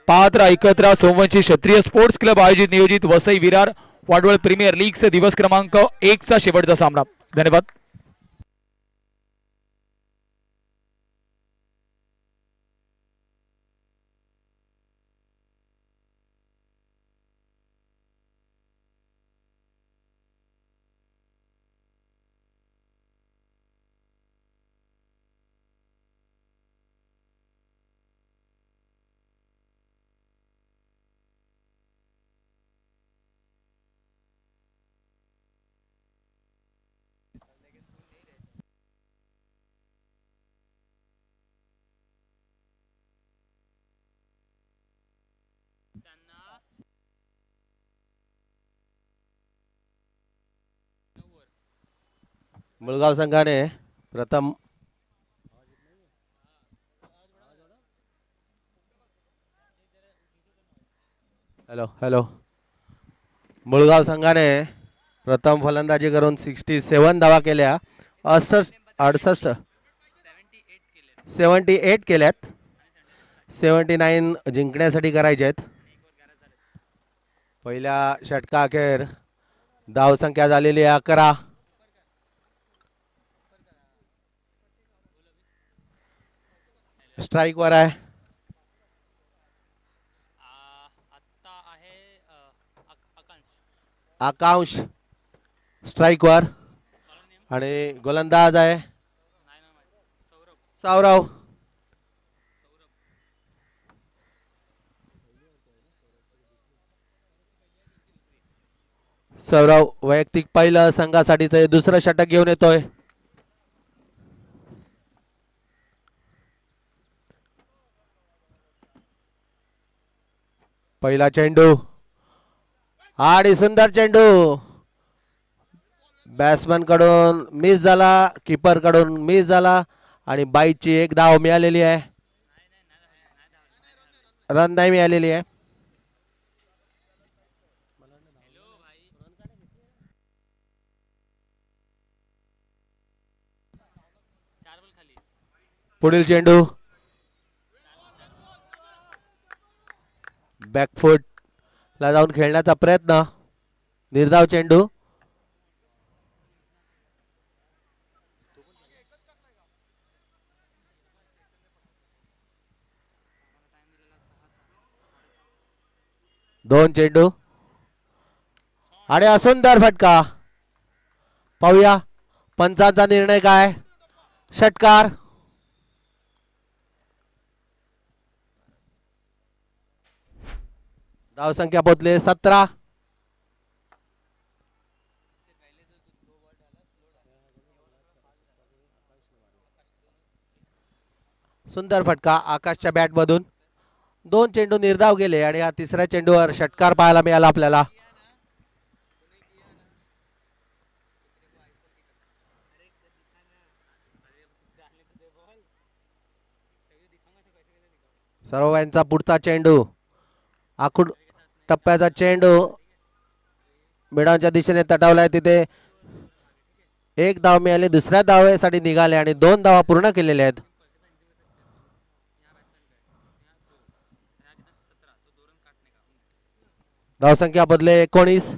पात्र ऐकत राहा सोमवंशी क्षत्रिय स्पोर्ट्स क्लब आयोजित नियोजित वसई विरार वाडवळ प्रीमियर लीगचा दिवस क्रमांक 1 चा शेवटचा सामना. धन्यवाद. मुळगाव संघाने प्रथम हॅलो मुळगाव संघाने प्रथम फलंदाजी करून 67 धावा केल्या. 78 केल्यात. 79 जिंकण्यासाठी करायचे आहेत. पहिल्या षटकाअखेर धावसंख्या झालेली आहे 11. स्ट्राइक वर आहे आकांश. स्ट्राइक वर आणि गोलंदाज आहे सौरव. वैयक्तिक पहिलं संघासाठीचं दुसरं षटक घेऊन येतोय. पहिला चेंडू आणि सुंदर चेंडू बॅट्समन कडून मिस झाला, कीपर कडून मिस झाला आणि बाईची एक धाव मिळालेली आहे. रन नाही मिळालेली आहे. पुढील चेंडू बॅकफुट ला जाऊन खेळण्याचा प्रयत्न. निर्धाव चेंडू दोन चेंडू आणि सुंदर फटका. पाहूया पंचांचा निर्णय काय. षटकार. धावसंख्या पोहोचले 17. सुंदर फटका आकाशच्या बॅट मधून. 2 चेंडू निर्धाव गेले आणि या तिसऱ्या चेंडूवर षटकार पाहायला मिळाला आपल्याला. सर्वांचा पुढचा चेंडू आखूड टप्प्याचा चेंडू मिडाच्या दिशेने तटावलाय. तिथे एक धाव मिळाली. दुसऱ्या धावेसाठी निघाले आणि 2 धावा पूर्ण केलेल्या आहेत. धावसंख्या बदले 19.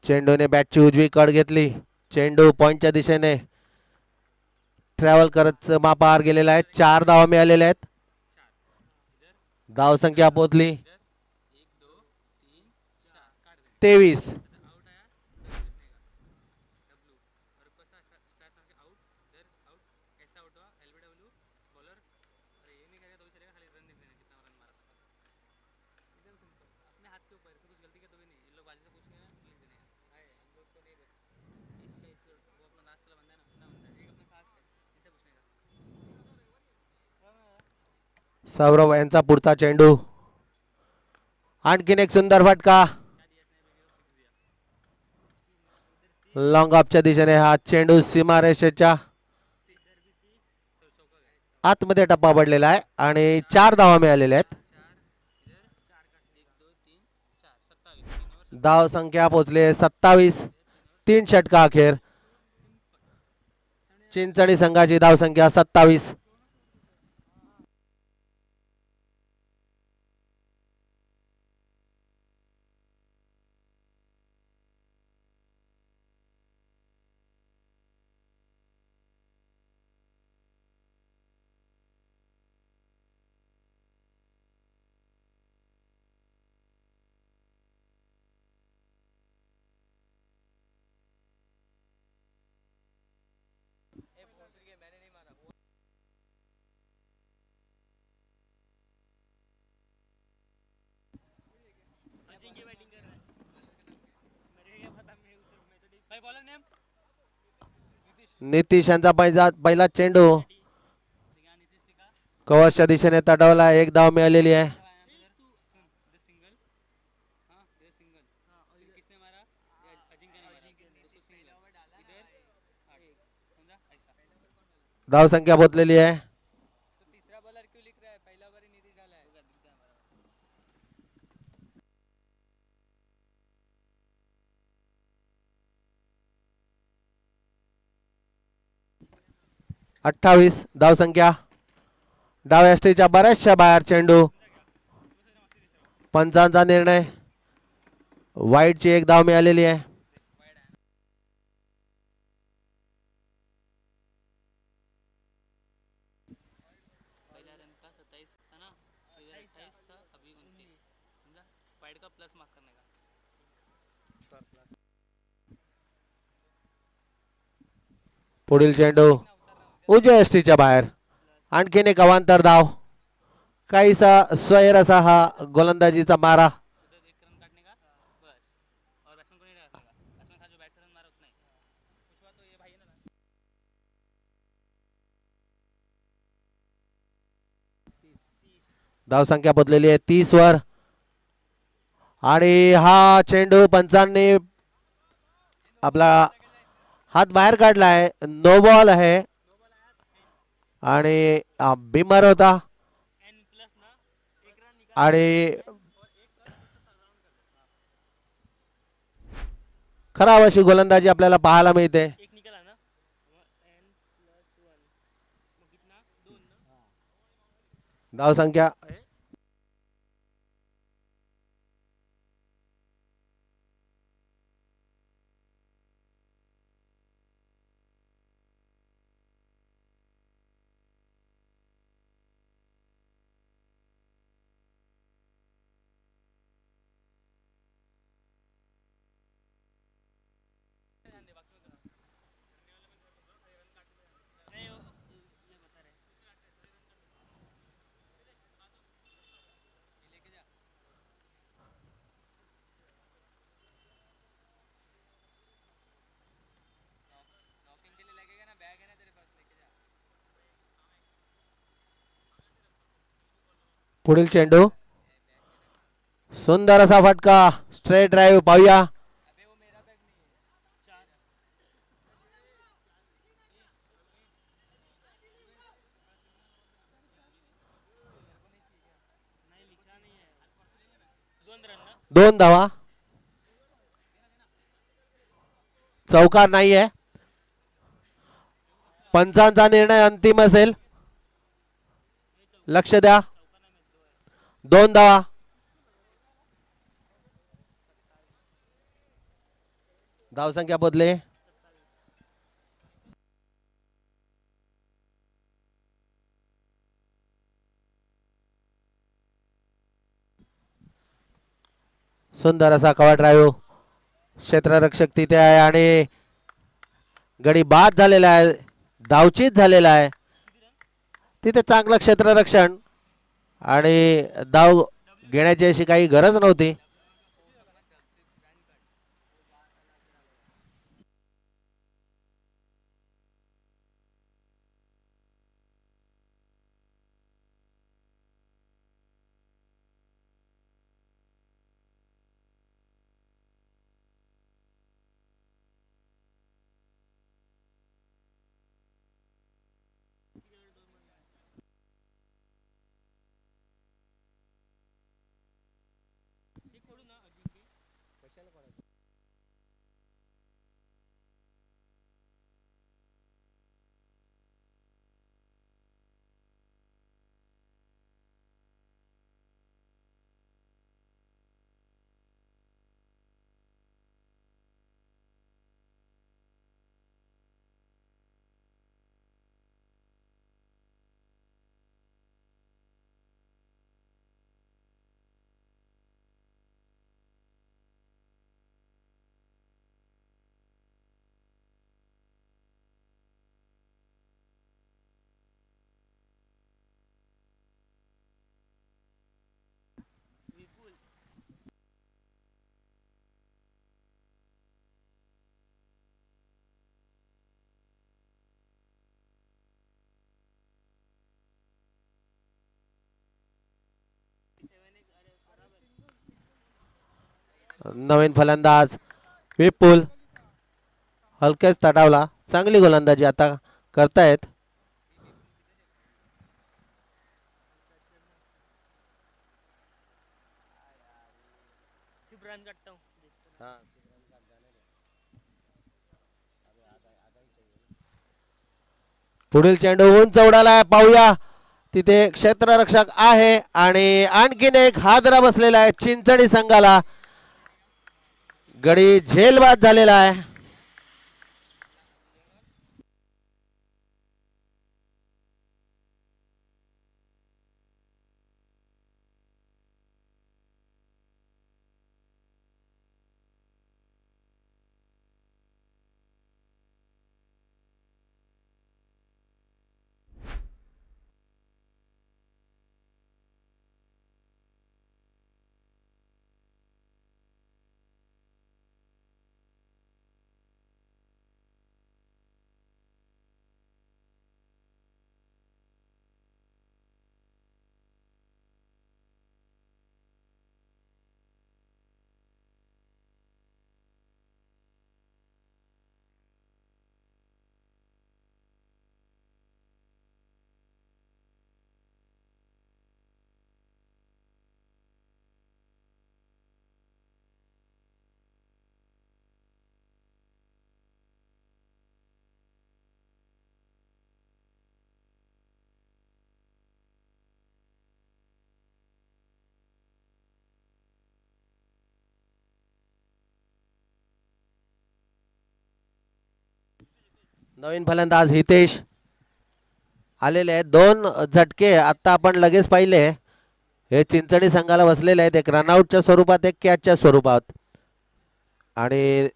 चेंडूने बॅटची उजवी कड घेतली. चेंडू पॉइंटच्या दिशेने ट्रॅव्हल करत मापार गेलेला आहे. 4 धावा मिळालेल्या आहेत. धावसंख्या पोहोचली 23. सौरव यांचा पुढचा चेंडू. आणखीन एक सुंदर फटका. लॉंग ऑफच्या दिशेने हा चेंडू सीमारेषेच्या आतमध्ये टप्पा पडलेला आहे आणि 4 धावा मिळालेल्या आहेत. धाव संख्या पोहोचली 27. 3 षटका अखेर. चिंचणी संघाची धाव संख्या 27. नितीश यांचा पहिला चेंडू कव्हरच्या दिशेने तटवला. 1 धाव मिळालेली आहे. धाव संख्या पोहोचलेली आहे 28. धाव संख्या. डाव्या स्टेजच्या बऱ्याचशा बाहेर चेंडू. पंचांचा निर्णय. वाईटची 1 धाव मिळालेली आहे. पुढील चेंडू उजव्या एसटीच्या बाहेर. आणखीन एक अवांतर धाव. काहीसा स्वैर असा हा गोलंदाजीचा मारा. धाव संख्या बदलेली आहे 30 वर आणि हा चेंडू पंचांनी आपला हात बाहेर काढलाय. नो बॉल आहे आणि बिमर होता आणि खराब अशी गोलंदाजी आपल्याला पाहायला मिळते. धाव संख्या पुढील चेंडू सुंदर असा फटका स्ट्रेट ड्राईव्ह पाहूया. दोन धावा. चौकार नाहीये. पंचांचा निर्णय अंतिम असेल. लक्ष द्या. 2 धावा. धावसंख्या बदले. सुंदर असा कव्हर ड्राईव्ह. क्षेत्ररक्षक तिथे आहे आणि गडी बाद झालेला आहे. धावचीत झालेला आहे. तिथे चांगलं क्षेत्ररक्षण आणि धाव घेण्याची अशी काही गरज नव्हती. नवीन फलंदाज विपुल हलकेच तडावला. चांगली गोलंदाजी आता करतायत. पुढील चेंडू उंच उडाला. पाहूया तिथे क्षेत्ररक्षक आहे आणि आणखीन एक हादरा बसलेला आहे चिंचणी संघाला. गडी झेलबाद झालेला आहे. नवीन फलंदाज हितेश आलेले आहेत. 2 झटके आता आपण लगेच पाहिले. हे चिंचणी संघाला बसलेले आहेत. एक रनआउटच्या स्वरूपात एक कॅचच्या स्वरूपात. आणि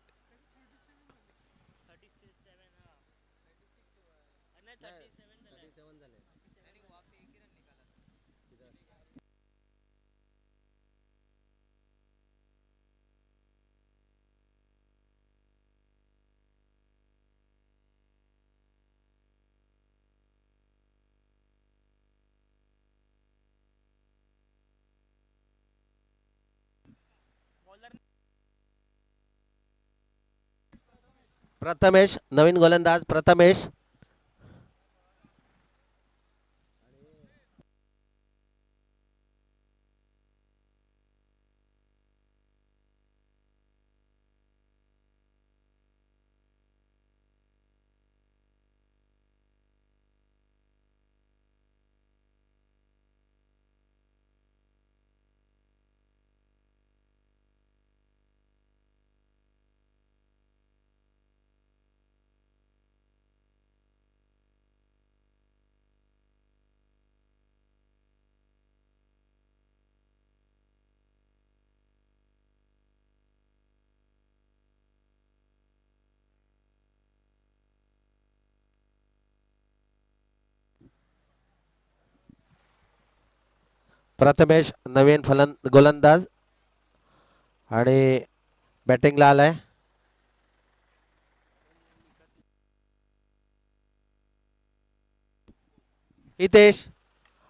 प्रथमेश नवीन गोलंदाज प्रथमेश. प्रथमेश नवीन गोलंदाज आणि बॅटिंगला आलाय. हितेश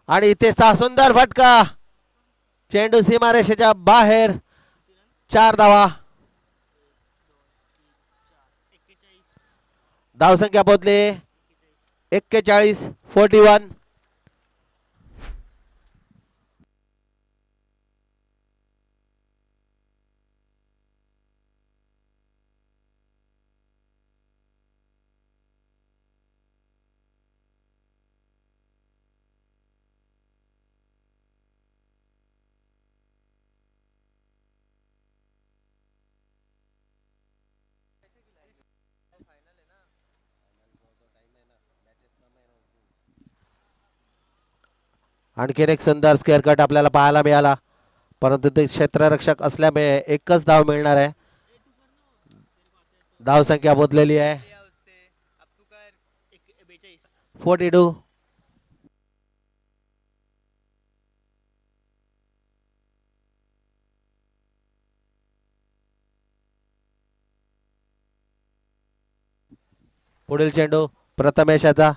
आणि हितेशचा सुंदर फटका. चेंडू सीमारेषेच्या बाहेर. 4 धावा. धावसंख्या पोहोचली 41. आणखीन एक सुंदर स्क्वेअर कट आपल्याला पाहायला मिळाला, परंतु ते क्षेत्ररक्षक असल्यामुळे एकच धाव मिळणार आहे. धाव संख्या बदललेली आहे 42. पुढील चेंडू प्रथमेशाचा.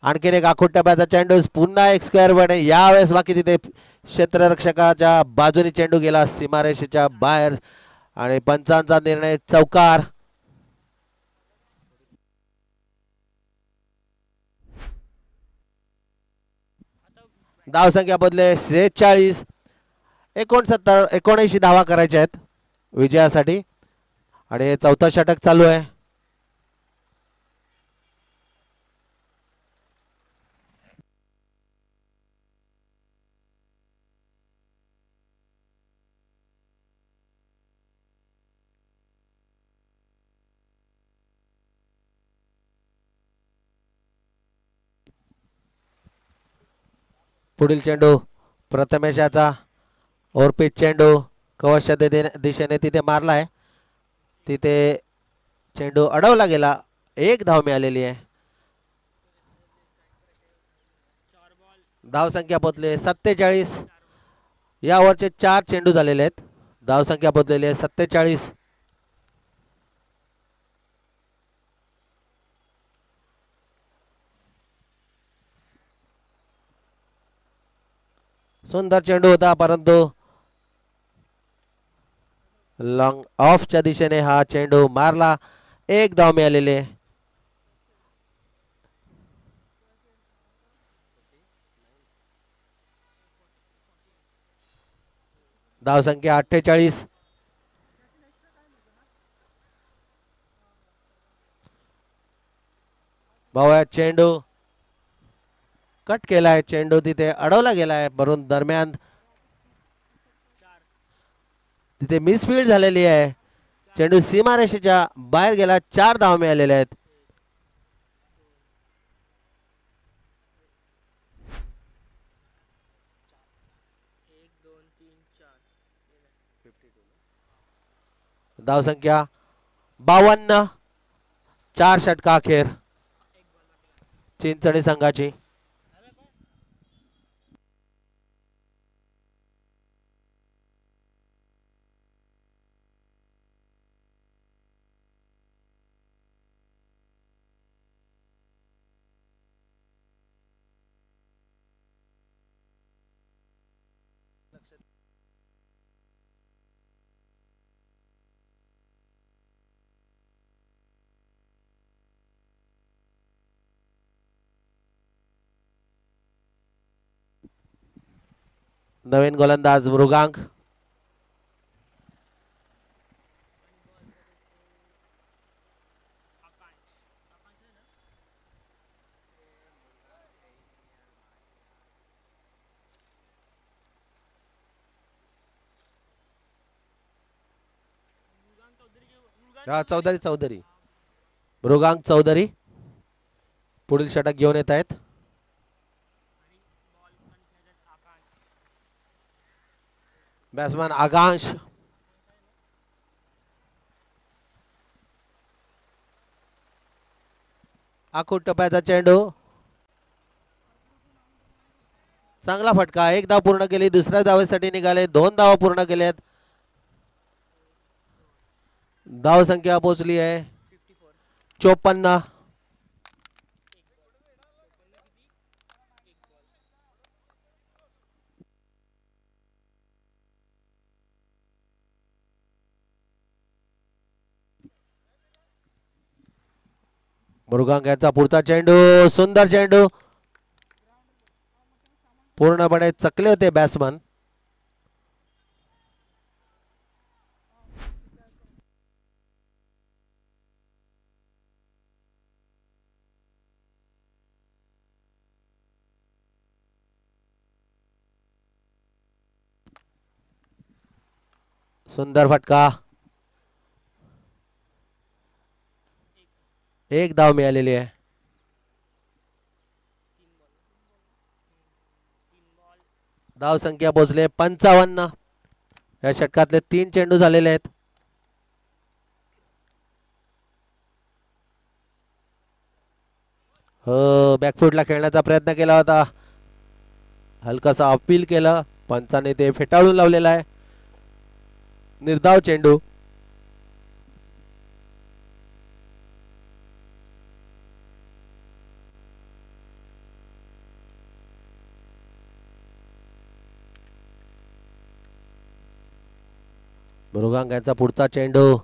आणखीन एक आखूड टप्प्याचा चेंडू. पुन्हा एक स्क्वेअर बने. यावेळेस बाकी तिथे क्षेत्ररक्षकाच्या बाजूने चेंडू गेला सीमारेषेच्या बाहेर आणि पंचांचा निर्णय चौकार. धाव संख्या बदले 46. 79 धावा करायच्या आहेत विजयासाठी आणि 4थं षटक चालू आहे. पुढील चेंडू प्रथमेशाचा. ओरपीच चेंडू कवचच्या दिशेने तिथे मारलाय. तिथे चेंडू अडवला गेला. 1 धाव मिळालेली आहे. धाव संख्या पोहोचली 47. यावरचे 4 चेंडू झालेले आहेत. धाव संख्या पोहोचलेली आहे 47. सुंदर चेंडू होता, परंतु लॉंग ऑफच्या दिशेने हा चेंडू मारला. 1 धाव मिळालेले. धाव संख्या 48. भाऊ चेंडू कट केलाय. चेंडू तिथे अडवला गेलाय, परंतु दरम्यान तिथे मिसफील्ड झालेली आहे. चेंडू सीमारेषेच्या बाहेर गेला. 4 धाव मिळालेले आहेत. धाव संख्या 52. 4 षटका अखेर चिंचणी संघाची. नवीन गोलंदाज मृगांक. चौधरी मृगांक चौधरी पुढील षटक घेऊन येत आहेत. बॅट्समन आकांश. आखूड टप्प्याचा चेंडू. चांगला फटका. एक धाव पूर्ण केली. दुसऱ्या धावेसाठी निघाले. 2 धावा पूर्ण केल्यात. धाव संख्या पोहोचली आहे 54. मृगांक यांचा पुढचा चेंडू. सुंदर चेंडू. पूर्णपणे चकले होते बॅट्समन. सुंदर फटका. एक धाव मिळालेली आहे. धाव संख्या पोहोचले 55. या षटकातले 3 चेंडू झालेले आहेत. हो, बॅकफुटला खेळण्याचा प्रयत्न केला होता. हलकासा अपील केलं. पंचाने ते फेटाळून लावलेला आहे. निर्धाव चेंडू. मृगांक यांचा पुढचा चेंडू.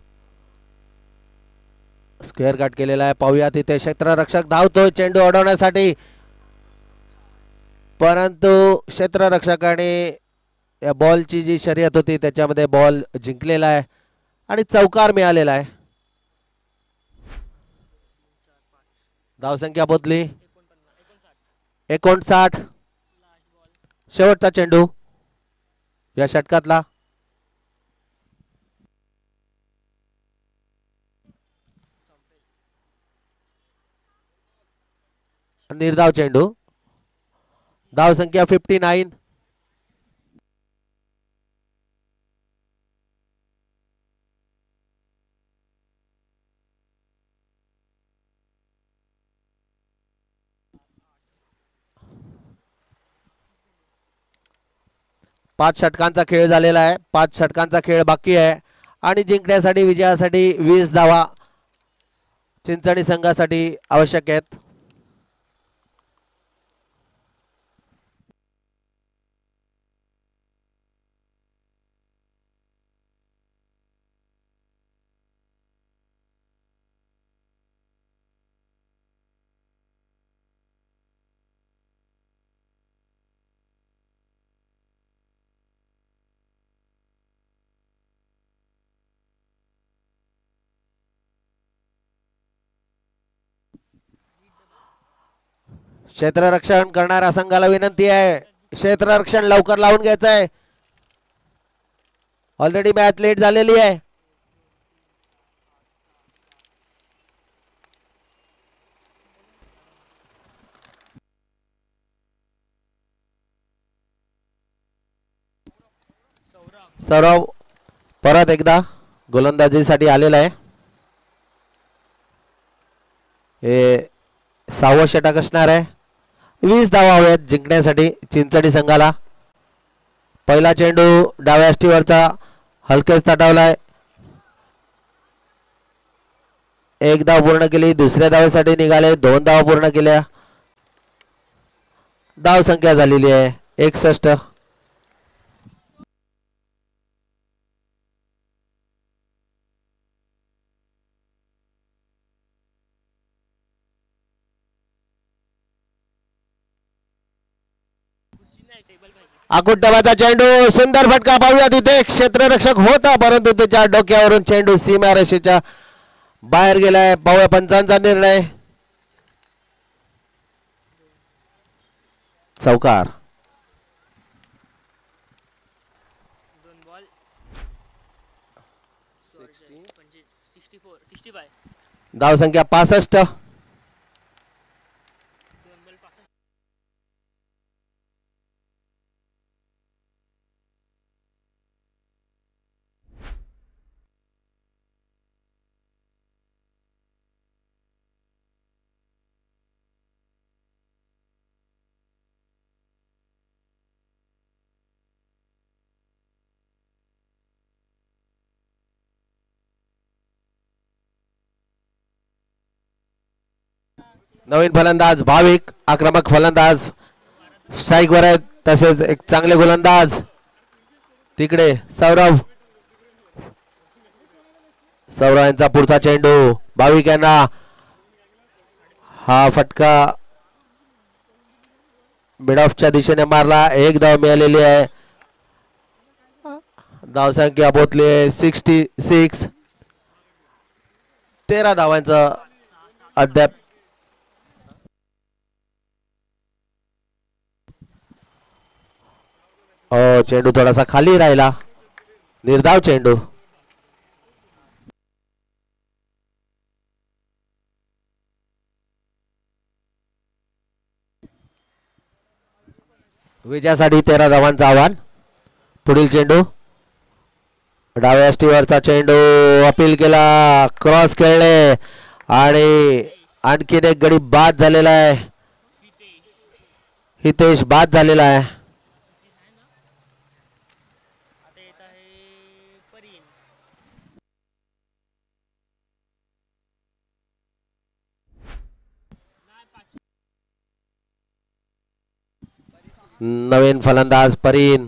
स्क्वेअर कट केलेला आहे. पाहूया तिथे क्षेत्ररक्षक धावतोय चेंडू अडवण्यासाठी, परंतु क्षेत्ररक्षकाने या बॉलची जी शर्यत होती त्याच्यामध्ये बॉल जिंकलेला आहे आणि चौकार मिळालेला आहे. धावसंख्या पोहोचली 59. शेवटचा चेंडू या षटकातला. निर्धाव चेंडू. धाव संख्या 59. पाच षटकांचा खेळ झालेला आहे. 5 षटकांचा खेळ बाकी आहे आणि जिंकण्यासाठी विजयासाठी 20 धावा चिंचणी संघासाठी आवश्यक आहेत. क्षेत्ररक्षण करणाऱ्या संघाला विनंती आहे, क्षेत्ररक्षण लवकर लावून घ्यायचं आहे. ऑलरेडी मॅच लेट झालेली आहे. सौरव परत एकदा गोलंदाजीसाठी आलेला आहे. हे 6वं षटक असणार आहे. 20 धावा हव्यात जिंकण्यासाठी चिंचणी संघाला. पहिला चेंडू डाव्या अष्टीवरचा हलकेच तटावलाय. 1 धाव पूर्ण केली. दुसऱ्या धावेसाठी निघाले. 2 धावा पूर्ण केल्या. धाव संख्या झालेली आहे 61. आकुटबाचा चेंडू सुंदर फटका पाहूया तिथे क्षेत्ररक्षक होता परंतु त्याच्या डोक्यावरून चेंडू सीमारेषेच्या बाहेर गेलाय. पाहूया पंचांचा निर्णय. चौकार. धाव संख्या 65. नवीन फलंदाज भाविक आक्रमक फलंदाज स्ट्राईक वर आहेत. तसेच एक चांगले गोलंदाज तिकडे सौरभ. सौरभ यांचा पुढचा चेंडू भाविक यांना हा फटका मिड ऑफच्या दिशेने मारला. एक धाव मिळालेली आहे. धाव संख्या पोहोचली 66. 13 धावांचं अद्याप चेंडू थोडासा खाली राहिला. निर्धाव चेंडू. विजयासाठी 13 धावांचं आव्हान. पुढील चेंडू डाव्या स्टीवरचा चेंडू अपील केला. क्रॉस खेळले आणि आणखीन एक गडी बाद झालेला आहे. हितेश बाद झालेला आहे. नवीन फलंदाज परीन.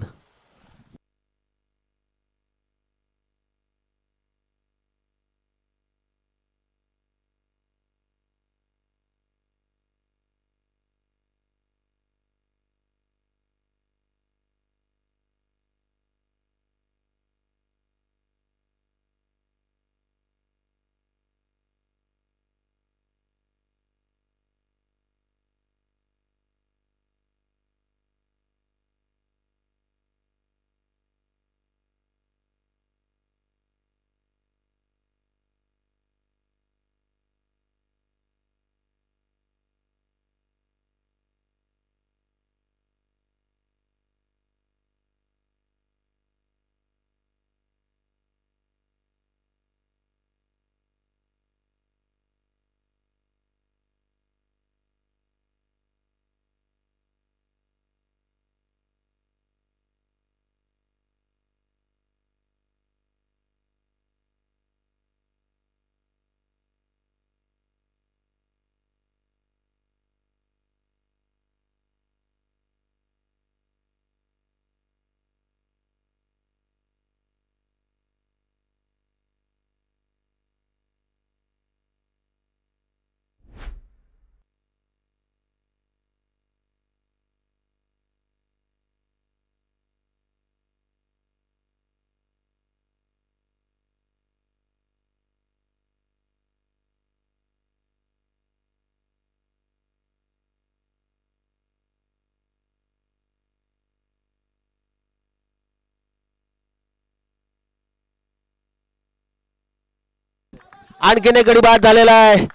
आणखीन एक गडी बाद झालेला आहे.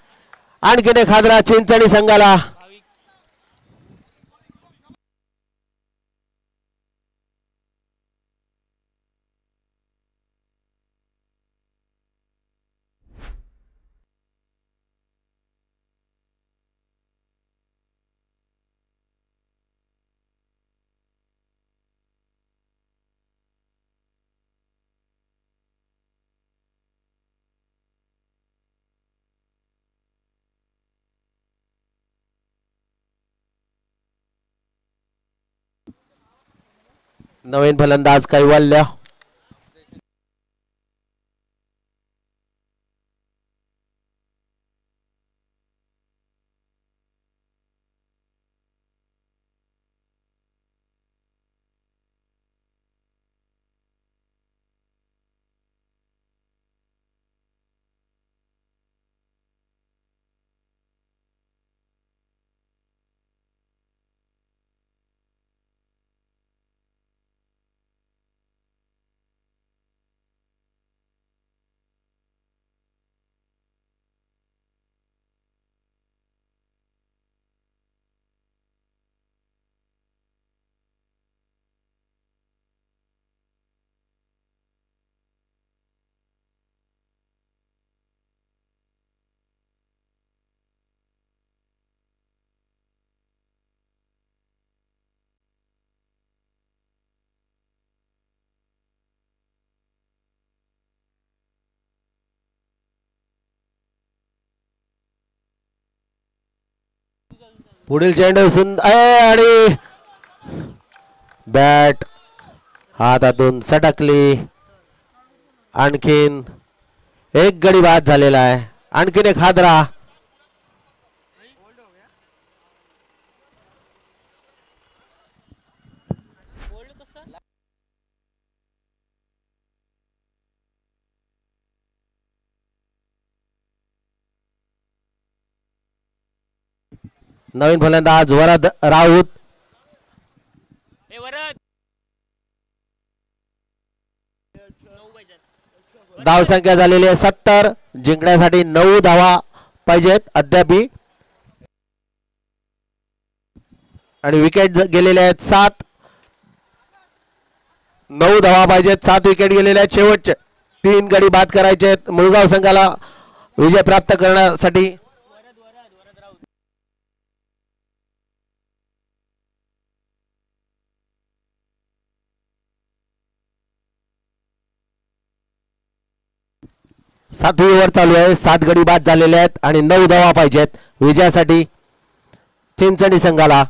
आणखीन एक हादरा चिंचणी संघाला. नवीन फलंदाज कैवल्य. पुढील चेंडू आणि बॅट हातातून सटकली. आणखीन एक गडी बाद झालेला आहे. आणखीन एक हादरा. नवीन फलंदाज वरद राऊत. धाव संख्या झालेली आहे 70. जिंकण्यासाठी 9 धावा पाहिजेत अद्यापी. आणि विकेट गेलेले आहेत 7. 9 धावा पाहिजेत. 7 विकेट गेलेले आहेत. शेवटचे 3 गडी बाद करायचे आहेत मुळगाव संघाला विजय प्राप्त करण्यासाठी. सातवी ओव्हर चालू आहे. 7 गडी बाद झालेले आहेत आणि 9 धावा पाहिजेत विजयासाठी चिंचणी संघाला.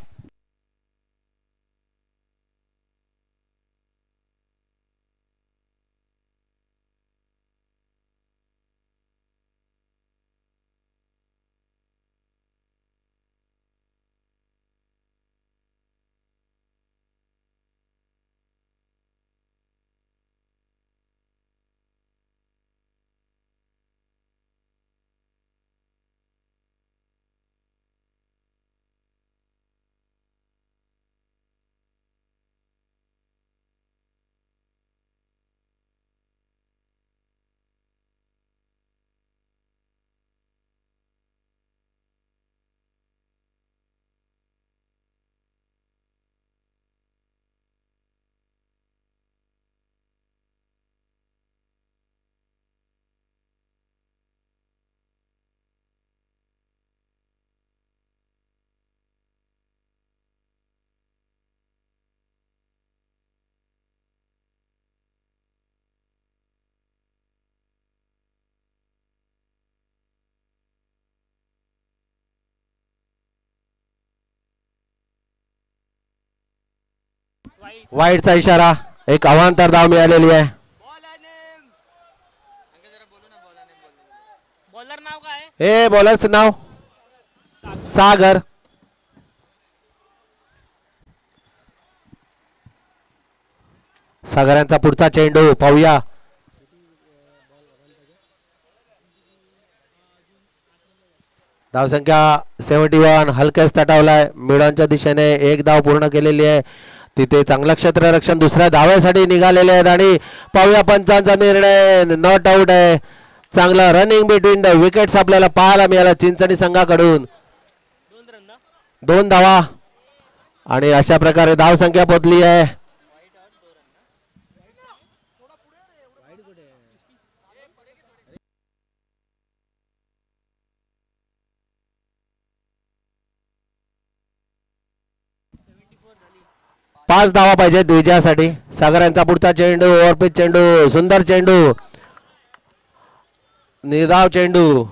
वाईडचा इशारा. एक अवांतर धाव मिळालेली आहे. हे बॉलरचं नाव सागर. सागरांचा पुढचा चेंडू पाहूया. धावसंख्या 71. हलक्याच तटावलाय. मिडॉनच्या दिशेने 1 धाव पूर्ण केलेली आहे. तिथे चांगलं क्षेत्ररक्षण दुसऱ्या धावेसाठी निघालेले आहेत. आणि पाहूया पंचांचा निर्णय. नॉट आउट आहे. चांगला रनिंग बिटवीन द विकेट्स आपल्याला पाहायला मिळाला चिंचणी संघाकडून. 2 धावा आणि अशा प्रकारे धाव संख्या पोहोचली आहे. पाच धावा पाहिजेत विजयासाठी. सागरांचा पुढचा चेंडू ओव्हरपिच चेंडू. सुंदर चेंडू. निर्धाव चेंडू.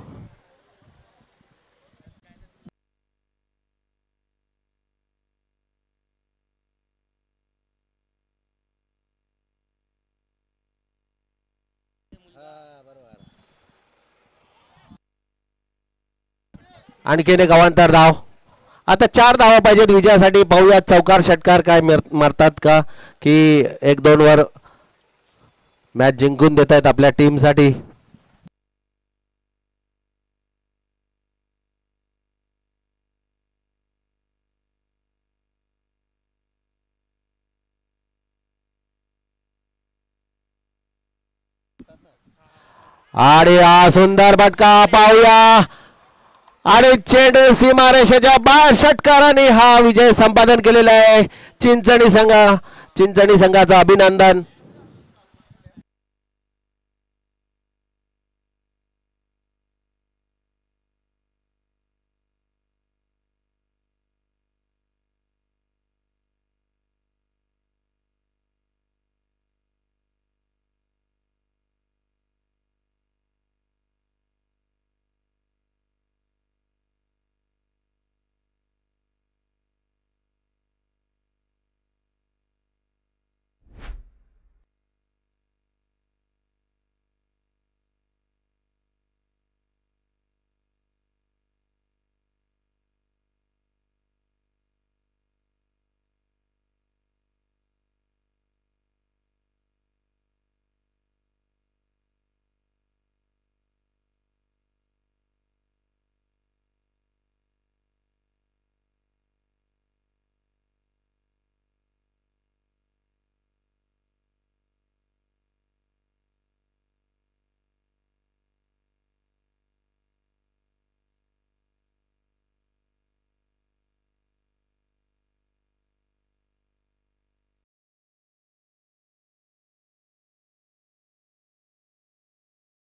आणखीन एक अवांतर धाव. आता 4 धावा पाहिजेत विजयासाठी. पाहूया चौकार षटकार काय मारतात का की 1-2 वर मॅच जिंकून देत आहेत आपल्या टीमसाठी. आणि हा सुंदर फटका पाहूया. आणि चेंडू सीमारेषेच्या बाहेर षटकाराने हा विजय संपादन केलेला आहे चिंचणी संघाचं अभिनंदन.